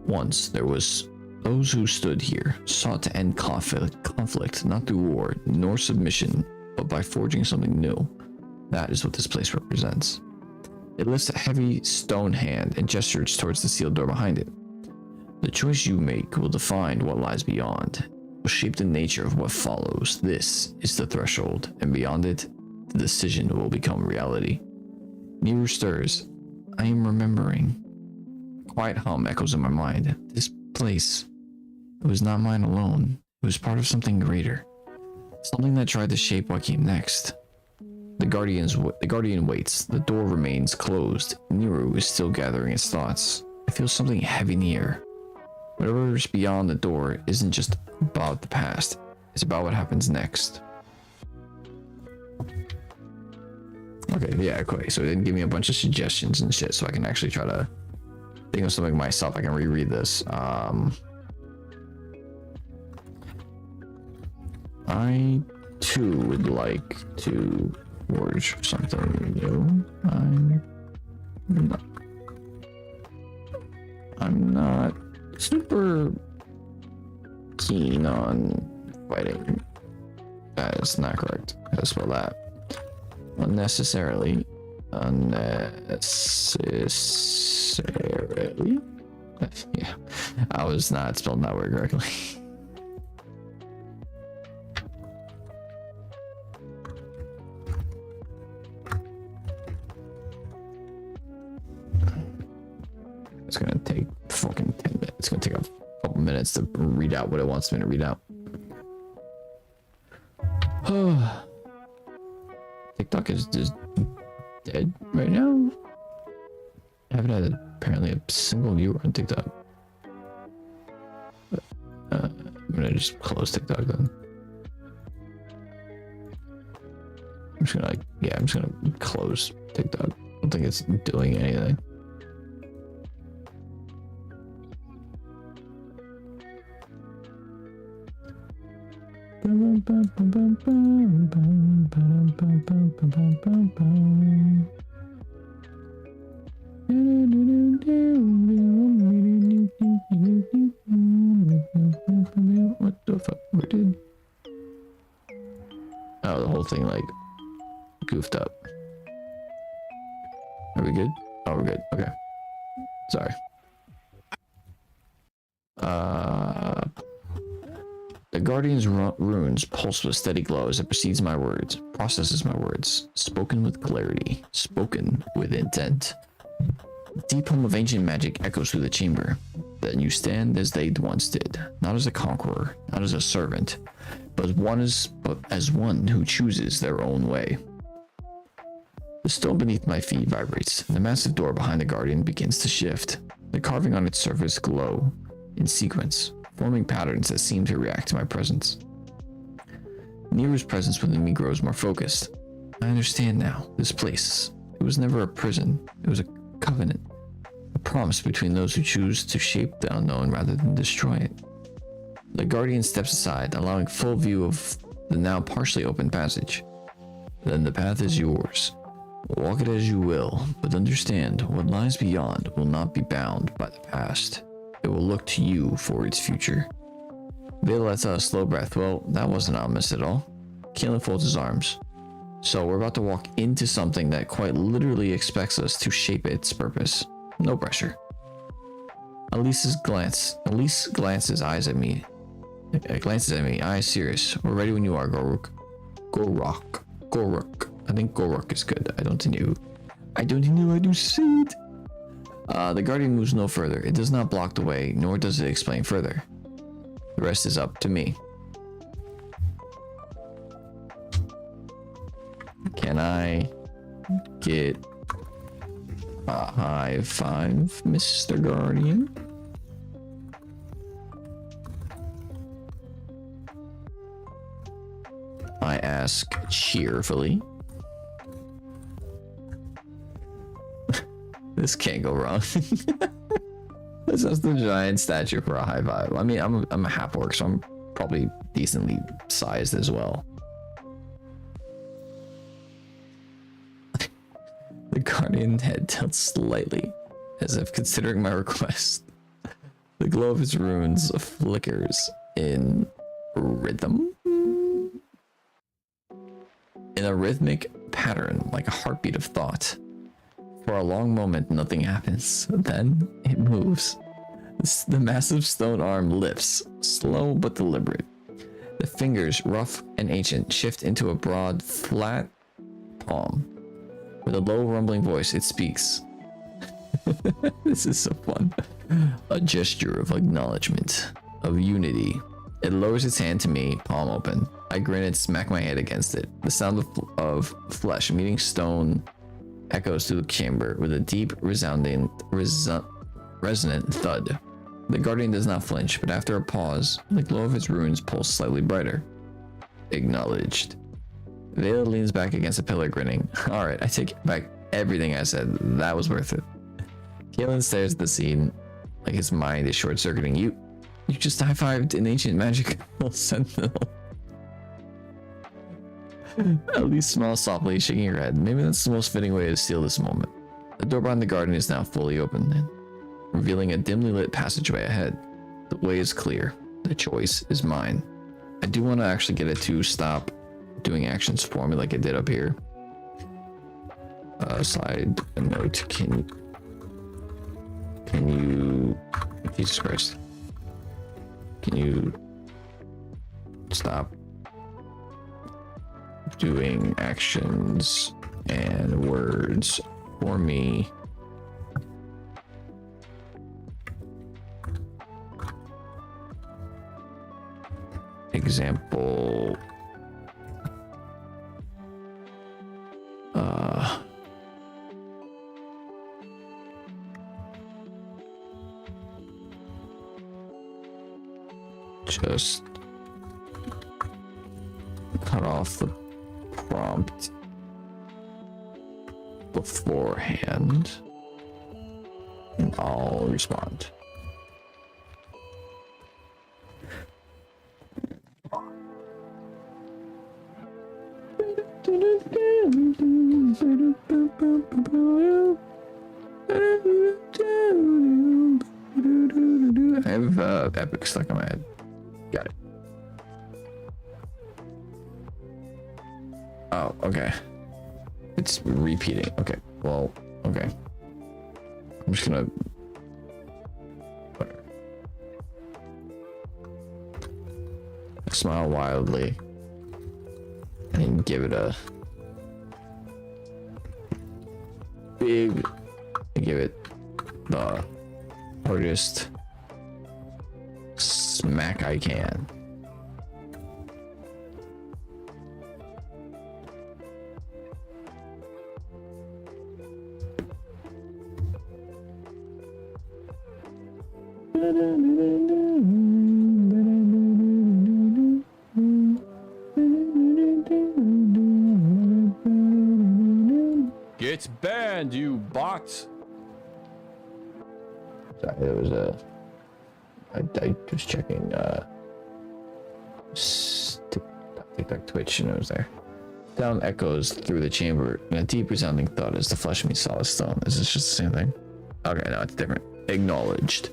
Once there was those who stood here, sought to end conflict not through war nor submission, but by forging something new. That is what this place represents. It lifts a heavy stone hand and gestures towards the sealed door behind it. The choice you make will define what lies beyond, will shape the nature of what follows. This is the threshold, and beyond it, the decision will become reality. Niru stirs. I am remembering. A quiet hum echoes in my mind. This place, it was not mine alone. It was part of something greater. Something that tried to shape what came next. The Guardian waits. The door remains closed. Niru is still gathering his thoughts. I feel something heavy in the air. Whatever is beyond the door isn't just about the past. It's about what happens next. Okay, yeah, okay. So it didn't give me a bunch of suggestions and shit, so I can actually try to think of something myself. I can reread this. I too would like to forge something new. I'm not super keen on fighting. That is not correct. How to spell that? Unnecessarily. Unnecessarily. Yeah, I was not spelling that word correctly. it's gonna take a couple minutes to read out what it wants me to read out. TikTok is just dead right now. I haven't had apparently a single viewer on TikTok. But, I'm gonna just close TikTok then. I'm just gonna I'm just gonna close TikTok. I don't think it's doing anything. What the fuck? We did? Oh, the whole thing like goofed up. Are we good? Oh, we're good. Okay. Sorry. The Guardian's runes pulse with steady glow as it precedes my words, processes my words, spoken with clarity, spoken with intent. The deep hum of ancient magic echoes through the chamber. Then you stand as they once did, not as a conqueror, not as a servant, but as one who chooses their own way. The stone beneath my feet vibrates, and the massive door behind the Guardian begins to shift. The carving on its surface glow in sequence, forming patterns that seem to react to my presence. Nero's presence within me grows more focused. I understand now. This place, it was never a prison. It was a covenant. A promise between those who choose to shape the unknown rather than destroy it. The Guardian steps aside, allowing full view of the now partially open passage. Then the path is yours. Walk it as you will, but understand what lies beyond will not be bound by the past. It will look to you for its future. Vale lets out a slow breath. Well, that wasn't ominous at all. Keelan folds his arms. So we're about to walk into something that quite literally expects us to shape its purpose. No pressure. Elise glances eyes at me. Glances at me. Eyes serious. We're ready when you are, Goruk. Goruk. I think Goruk is good. I don't know. I do see it. The Guardian moves no further. It does not block the way, nor does it explain further. The rest is up to me. Can I get a high five, Mr. Guardian? I ask cheerfully. This can't go wrong. This is the giant statue for a high five. I mean, I'm a half orc, so I'm probably decently sized as well. The Guardian head tilts slightly, as if considering my request. The glow of its runes flickers in rhythm. In a rhythmic pattern, like a heartbeat of thought. For a long moment, nothing happens. Then it moves. The massive stone arm lifts, slow but deliberate. The fingers, rough and ancient, shift into a broad, flat palm. With a low, rumbling voice, it speaks. This is so fun. A gesture of acknowledgement, of unity. It lowers its hand to me, palm open. I grin and smack my head against it. The sound of flesh meeting stone echoes through the chamber with a deep, resonant thud. The Guardian does not flinch, but after a pause, the glow of its runes pulls slightly brighter. Acknowledged. Vale leans back against a pillar, grinning. Alright, I take back everything I said. That was worth it. Keelan stares at the scene like his mind is short-circuiting. You just high-fived an ancient magic sentinel. Elise smiles softly, shaking her head. Maybe that's the most fitting way to seal this moment. The door behind the Guardian is now fully open, revealing a dimly lit passageway ahead. The way is clear. The choice is mine. I do want to actually get it to stop doing actions for me like it did up here. Side note, can you, Jesus Christ, can you stop doing actions and words for me? example, just cut off the prompt beforehand and I'll respond. I have epic stuck in my head. Got it. Oh, okay. It's repeating. Okay. Well, okay. I'm just gonna smile wildly and give it a big, give it the hardest smack I can. Get banned, you bot! Sorry, there was a. I was checking TikTok, Twitch, and it was there. Sound echoes through the chamber, and a deep resounding thud as the flesh meets solid stone. Is this just the same thing? Okay, no, it's different. Acknowledged.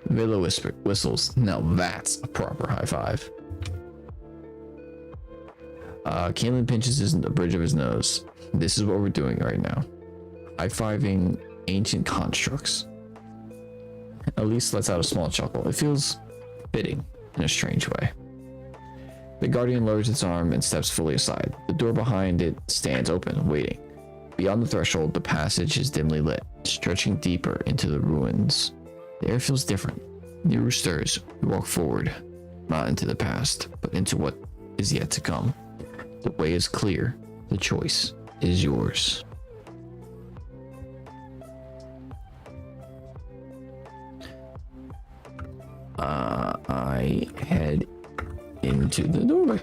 Villa whistles. Now that's a proper high five. Kaelin pinches the bridge of his nose. This is what we're doing right now. High-fiving ancient constructs. At least lets out a small chuckle. It feels fitting in a strange way. The guardian lowers its arm and steps fully aside. The door behind it stands open, waiting. Beyond the threshold, the passage is dimly lit, stretching deeper into the ruins. The air feels different. New stirs. We walk forward, not into the past, but into what is yet to come. The way is clear. The choice is yours. I head into the doorway.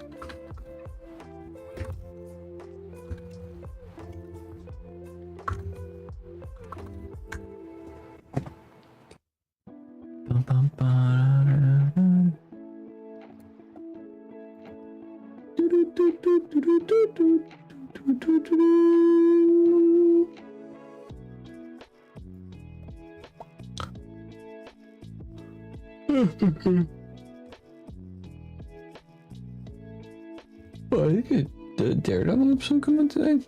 Oh, I think the Daredevil episode coming today.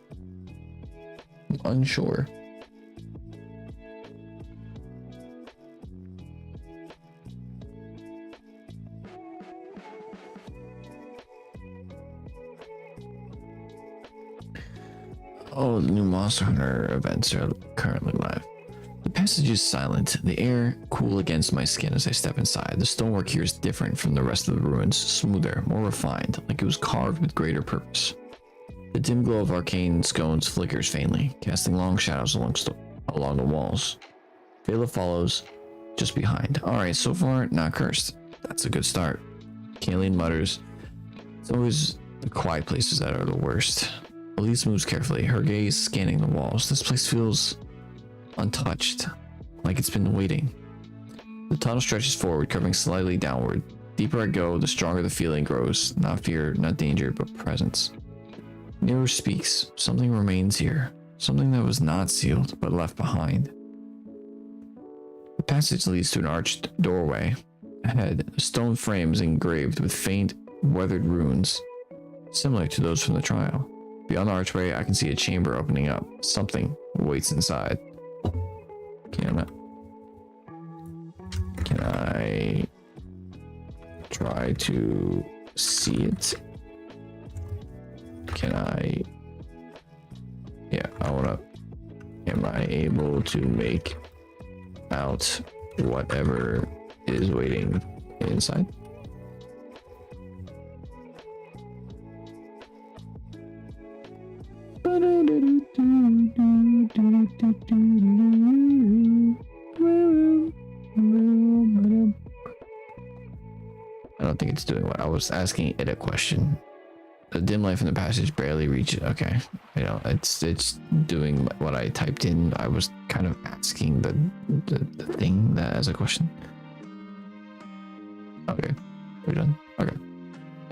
I'm unsure. Oh, the new Monster Hunter events are currently live. The passage is silent, the air cool against my skin as I step inside. The stonework here is different from the rest of the ruins, smoother, more refined, like it was carved with greater purpose. The dim glow of arcane scones flickers faintly, casting long shadows along the walls. Vela follows just behind. Alright, so far, not cursed. That's a good start. Kaelin mutters, it's always the quiet places that are the worst. Elise moves carefully, her gaze scanning the walls. This place feels untouched, like it's been waiting. The tunnel stretches forward, curving slightly downward. Deeper I go, the stronger the feeling grows. Not fear, not danger, but presence. Mirror speaks. Something remains here. Something that was not sealed, but left behind. The passage leads to an arched doorway. Ahead, a stone frame is engraved with faint, weathered runes, similar to those from the trial. Beyond the archway, I can see a chamber opening up. Something waits inside. Can I try to see it? Am I able to make out whatever is waiting Get inside. I don't think it's doing what I was asking it a question. The dim light from the passage barely reaches. Okay, you know, it's doing what I typed in. I was kind of asking the thing that as a question. Okay, we're done. Okay.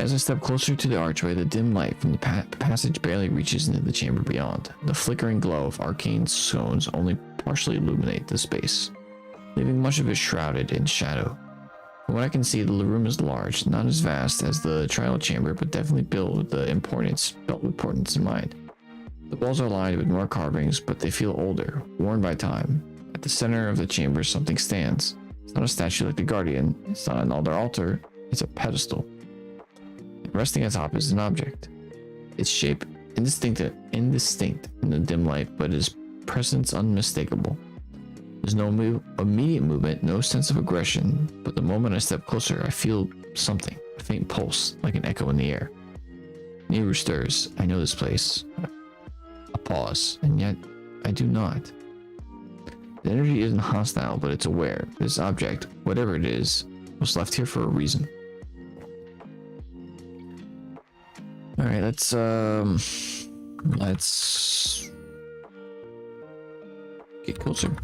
As I step closer to the archway, the dim light from the passage barely reaches into the chamber beyond. The flickering glow of arcane stones only partially illuminate the space, leaving much of it shrouded in shadow. From what I can see, the room is large, not as vast as the trial chamber, but definitely built with importance in mind. The walls are lined with more carvings, but they feel older, worn by time. At the center of the chamber, something stands. It's not a statue like the Guardian, it's not an altar, it's a pedestal. And resting atop is an object. Its shape indistinct in the dim light, but its presence unmistakable. There's no immediate movement, no sense of aggression, but the moment I step closer, I feel something, a faint pulse, like an echo in the air. Niru stirs. I know this place. A pause, and yet I do not. The energy isn't hostile, but it's aware. This object, whatever it is, was left here for a reason. Alright, let's get closer.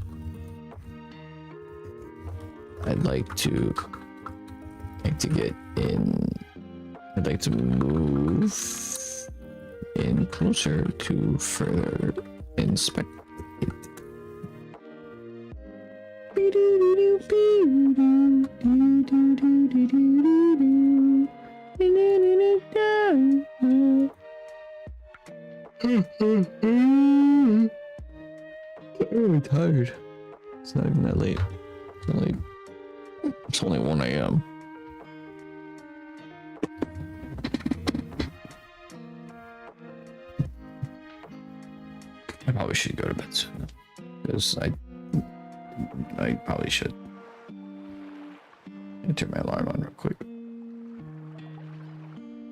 I'd like to get in. I'd like to move in closer to further inspect it. I'm tired. It's not even that late. It's only 1 a.m. I probably should go to bed soon, because I probably should. Let me turn my alarm on real quick.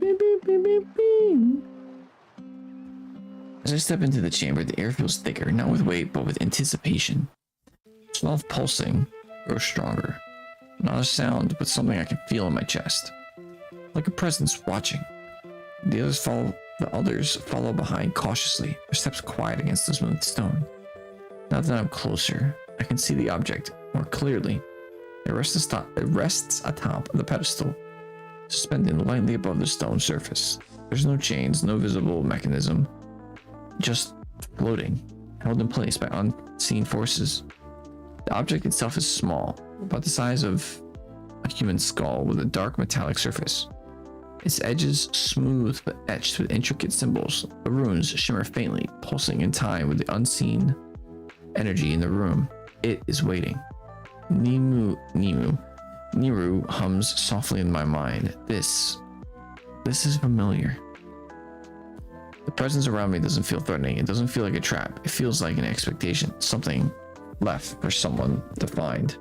Beep, beep, beep, beep, beep. As I step into the chamber, the air feels thicker, not with weight, but with anticipation. The smell of pulsing grows stronger. Not a sound, but something I can feel in my chest. Like a presence watching. The others follow behind cautiously, their steps quiet against the smooth stone. Now that I'm closer, I can see the object more clearly. It rests atop the pedestal, suspended lightly above the stone surface. There's no chains, no visible mechanism, just floating, held in place by unseen forces. The object itself is small, about the size of a human skull with a dark metallic surface. Its edges smooth but etched with intricate symbols. The runes shimmer faintly, pulsing in time with the unseen energy in the room. It is waiting. Niru hums softly in my mind. This is familiar. The presence around me doesn't feel threatening. It doesn't feel like a trap. It feels like an expectation. Something left for someone to find.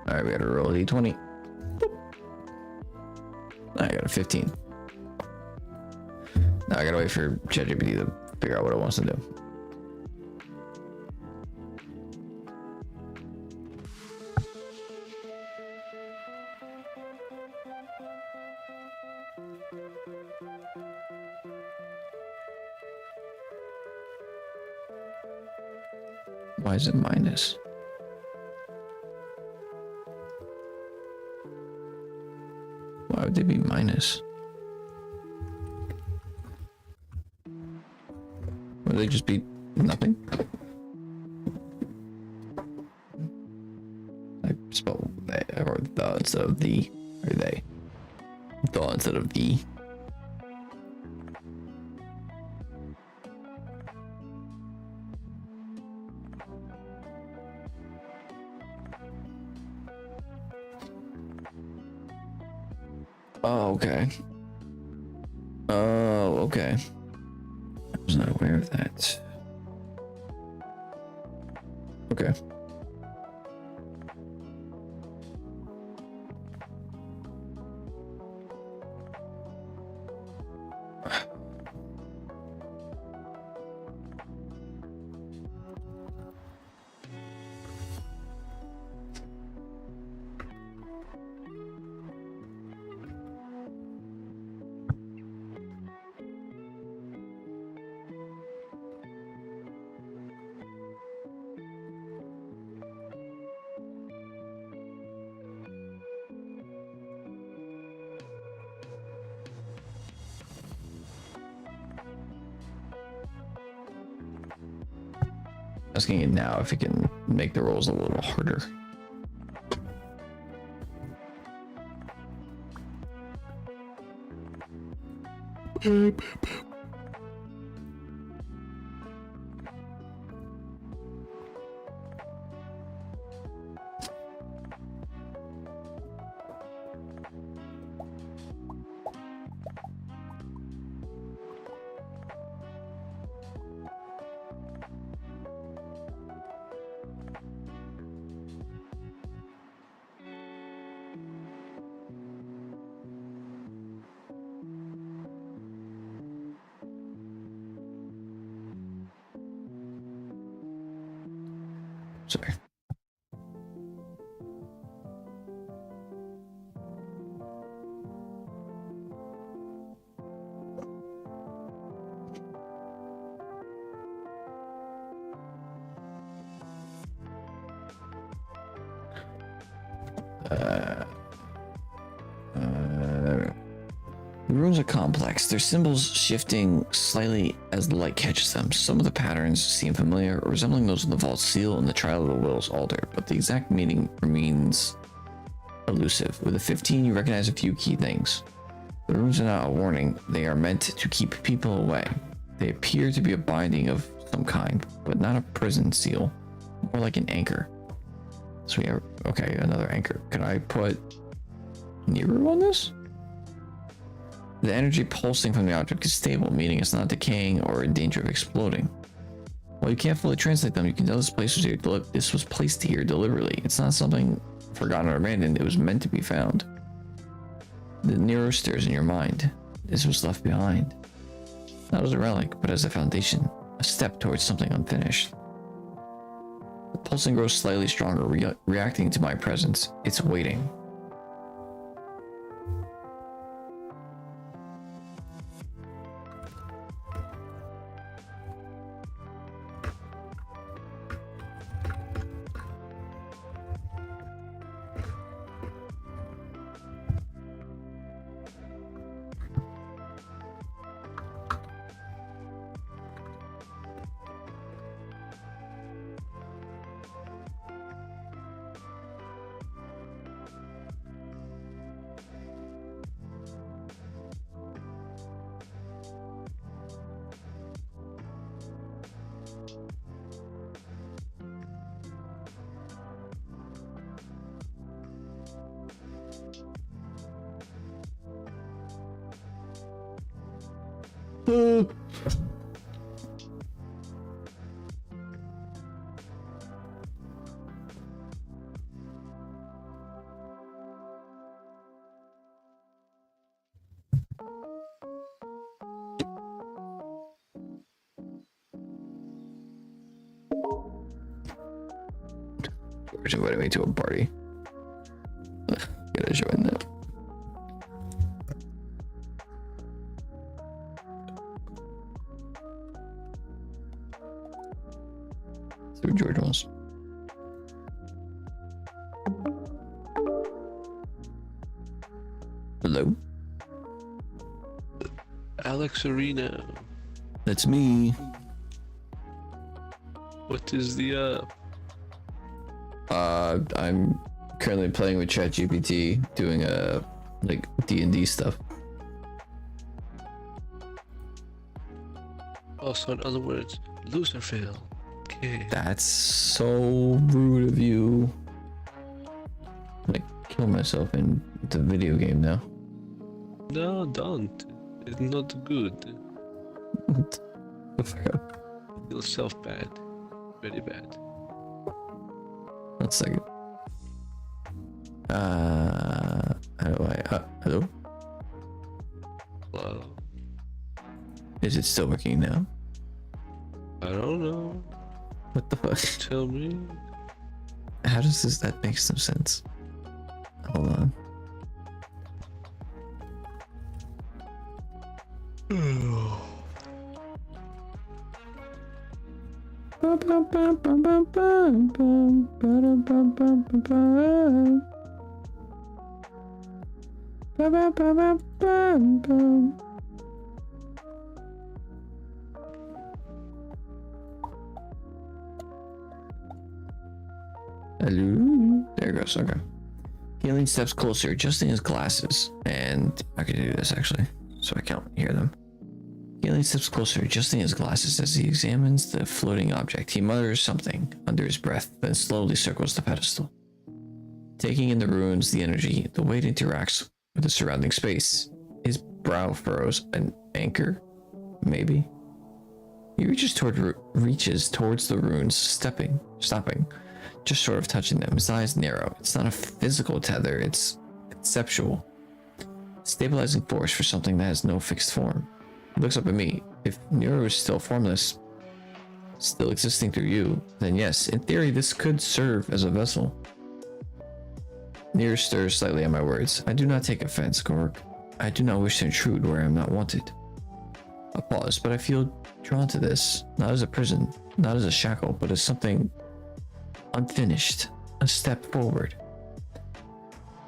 Alright, we gotta roll a d20. I got a 15. Now I gotta wait for ChatGPT to figure out what it wants to do. Why is it minus? Why would they be minus? Would they just be nothing? I spelled they or the instead of the, or they. The instead of the. Oh, okay. Oh, okay. I was not aware of that. Okay. Asking it now if it can make the rolls a little harder. Sorry. The runes are complex, their symbols shifting slightly as the light catches them. Some of the patterns seem familiar, resembling those of the Vault Seal and the Trial of the Will's Altar, but the exact meaning remains elusive. With a 15, you recognize a few key things. The runes are not a warning, they are meant to keep people away. They appear to be a binding of some kind, but not a prison seal, more like an anchor. So we have, okay, another anchor. Can I put Niru on this? The energy pulsing from the object is stable, meaning it's not decaying or in danger of exploding. While you can't fully translate them, you can tell this was placed here deliberately. It's not something forgotten or abandoned, it was meant to be found. The Nero stirs in your mind. This was left behind. Not as a relic, but as a foundation, a step towards something unfinished. The pulsing grows slightly stronger, reacting to my presence. It's waiting. George invited me to a party. Gotta join that. See what George wants. Hello? Alex Arena. That's me. What is the I'm currently playing with ChatGPT, doing like D&D stuff. Also, in other words, loser fail. Okay. That's so rude of you. I'm gonna kill myself in the video game now. No, don't. It's not good. Feel self bad. Very bad. 1 second. How do I? Hello? Well, Is it still working now? I don't know. What the fuck? Tell me. How does this? That makes no sense. Hold on. Hello? There it goes. Okay. Healing steps closer, adjusting his glasses. And I could do this actually, so I can't hear them. Healing steps closer, adjusting his glasses as he examines the floating object. He mutters something under his breath, then slowly circles the pedestal. Taking in the ruins, the energy, the weight interacts with the surrounding space. His brow furrows. An anchor? Maybe? He reaches towards the ruins, stopping, just short of touching them. His eyes narrow. It's not a physical tether, it's conceptual. Stabilizing force for something that has no fixed form. He looks up at me. If Nero is still formless, still existing through you, then yes, in theory this could serve as a vessel. Nero stirs slightly at my words. I do not take offense, Gork. I do not wish to intrude where I am not wanted. I pause, but I feel drawn to this, not as a prison, not as a shackle, but as something unfinished, a step forward.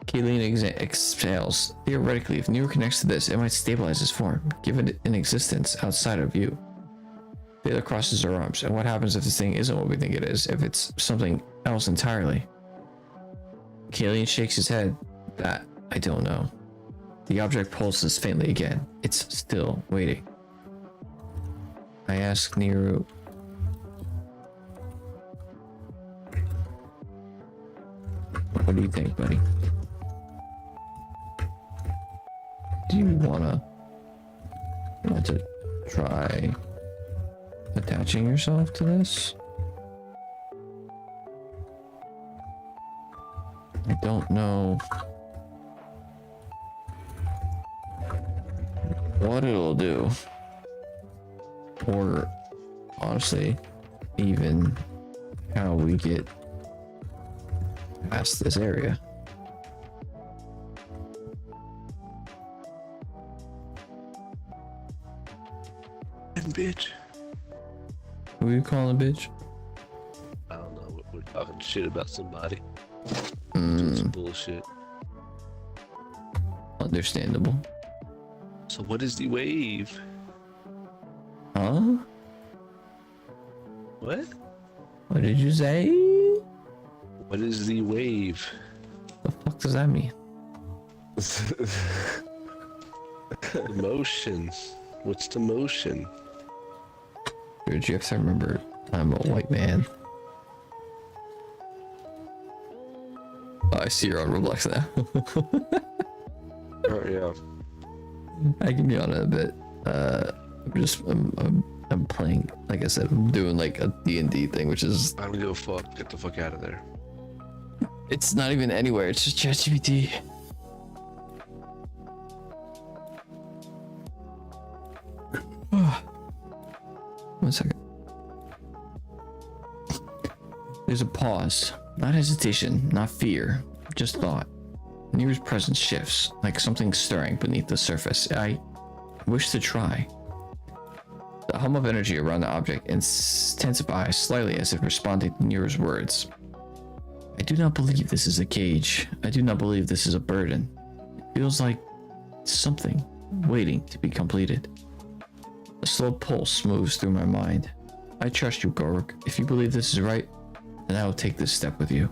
Kayleen exhales. Theoretically, if Nero connects to this, it might stabilize his form, give it an existence outside of you. Taylor crosses her arms, and what happens if this thing isn't what we think it is, if it's something else entirely? Kayleen shakes his head. That, I don't know. The object pulses faintly again. It's still waiting. I ask Nero, what do you think, buddy? Do you want to try attaching yourself to this? I don't know what it'll do, or honestly, even how we get past this area. Bitch. Who are you calling bitch? I don't know. We're talking shit about somebody. Doing some bullshit. Understandable. So what is the wave? Huh? What? What did you say? What is the wave? The fuck does that mean? The motion. What's the motion? Dude, you have to remember, I'm a white man. Oh, I see you're on Roblox now. Oh yeah. I can be on it a bit. I'm playing, like I said, I'm doing like a D&D thing, which is... I don't give a fuck. Get the fuck out of there. It's not even anywhere, it's just ChatGPT. One second. There's a pause. Not hesitation, not fear, just thought. Nero's presence shifts, like something stirring beneath the surface. I wish to try. The hum of energy around the object intensifies slightly as if responding to Nero's words. I do not believe this is a cage. I do not believe this is a burden. It feels like something waiting to be completed. A slow pulse moves through my mind. I trust you, Gorg. If you believe this is right, then I will take this step with you.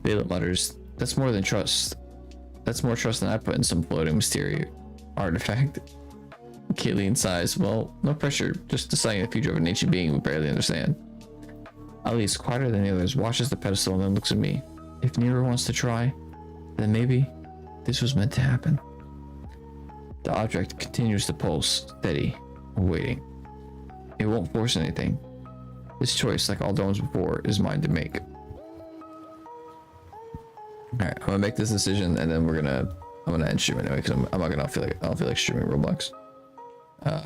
Vela mutters, that's more than trust. That's more trust than I put in some floating mysterious artifact. Kayleen sighs, well, no pressure, just deciding the future of an ancient being we barely understand. Ali is quieter than the others, watches the pedestal and then looks at me. If Nero wants to try, then maybe this was meant to happen. The object continues to pulse, steady, waiting. It won't force anything. This choice, like all domes before, is mine to make. Alright, I'm gonna make this decision and then I'm gonna end stream anyway, because I don't feel like streaming Roblox.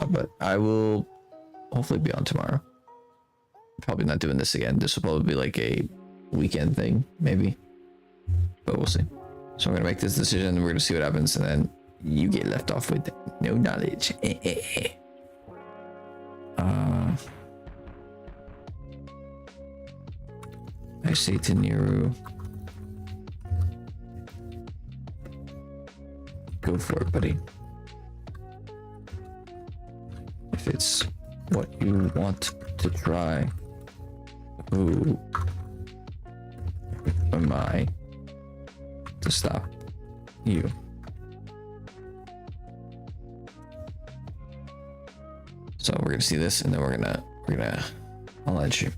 But I will hopefully be on tomorrow. Probably not doing this again. This will probably be like a weekend thing, maybe. But we'll see. So I'm gonna make this decision and we're gonna see what happens, and then you get left off with no knowledge. I say to Nero, go for it, buddy. If it's what you want to try, who am I to stop you? So we're gonna see this, and then we're gonna I'll end you.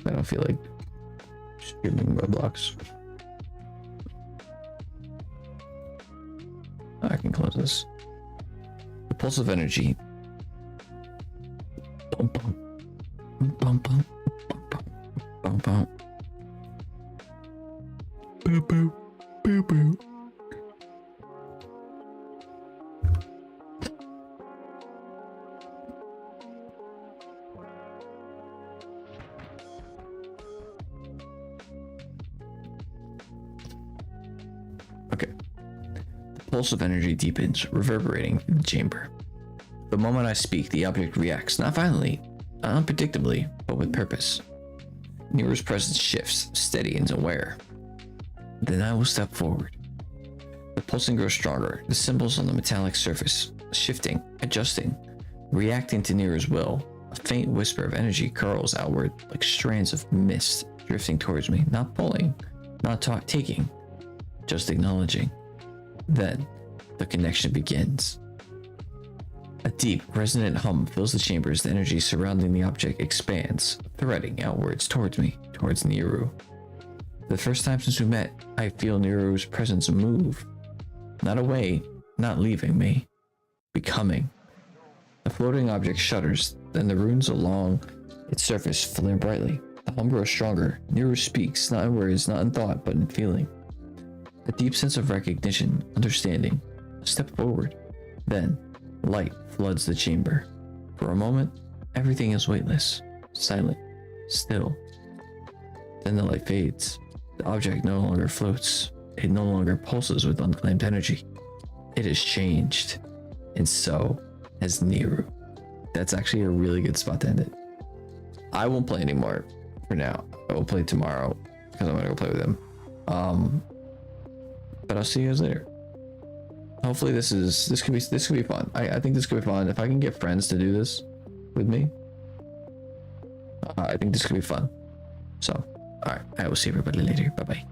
I don't feel like streaming Roblox. I can close this. The pulse of energy. Bum, bum. Bum, bum. Bum, bum. Bum, bum. Boo, boo. Boo, boo. Okay. The pulse of energy deepens, reverberating in the chamber. The moment I speak, the object reacts, not violently, not unpredictably, but with purpose. Nero's presence shifts, steady and aware. Then I will step forward. The pulsing grows stronger, the symbols on the metallic surface, shifting, adjusting, reacting to Nero's will. A faint whisper of energy curls outward like strands of mist, drifting towards me, not pulling, not taking, just acknowledging. Then, the connection begins. A deep, resonant hum fills the chamber as the energy surrounding the object expands, threading outwards towards me, towards Nero. For the first time since we met, I feel Nero's presence move. Not away, not leaving me, becoming. The floating object shudders, then the runes along its surface flare brightly. The hum grows stronger. Nero speaks, not in words, not in thought, but in feeling. A deep sense of recognition, understanding. A step forward. Then, light floods the chamber. For a moment, everything is weightless, silent, still. Then the light fades. The object no longer floats. It no longer pulses with unclaimed energy. It has changed. And so has Nero. That's actually a really good spot to end it. I won't play anymore for now. I will play tomorrow because I'm gonna go play with him. But I'll see you guys later. Hopefully this could be fun. I think this could be fun. If I can get friends to do this with me, I think this could be fun. So, alright, I will see everybody later. Bye bye.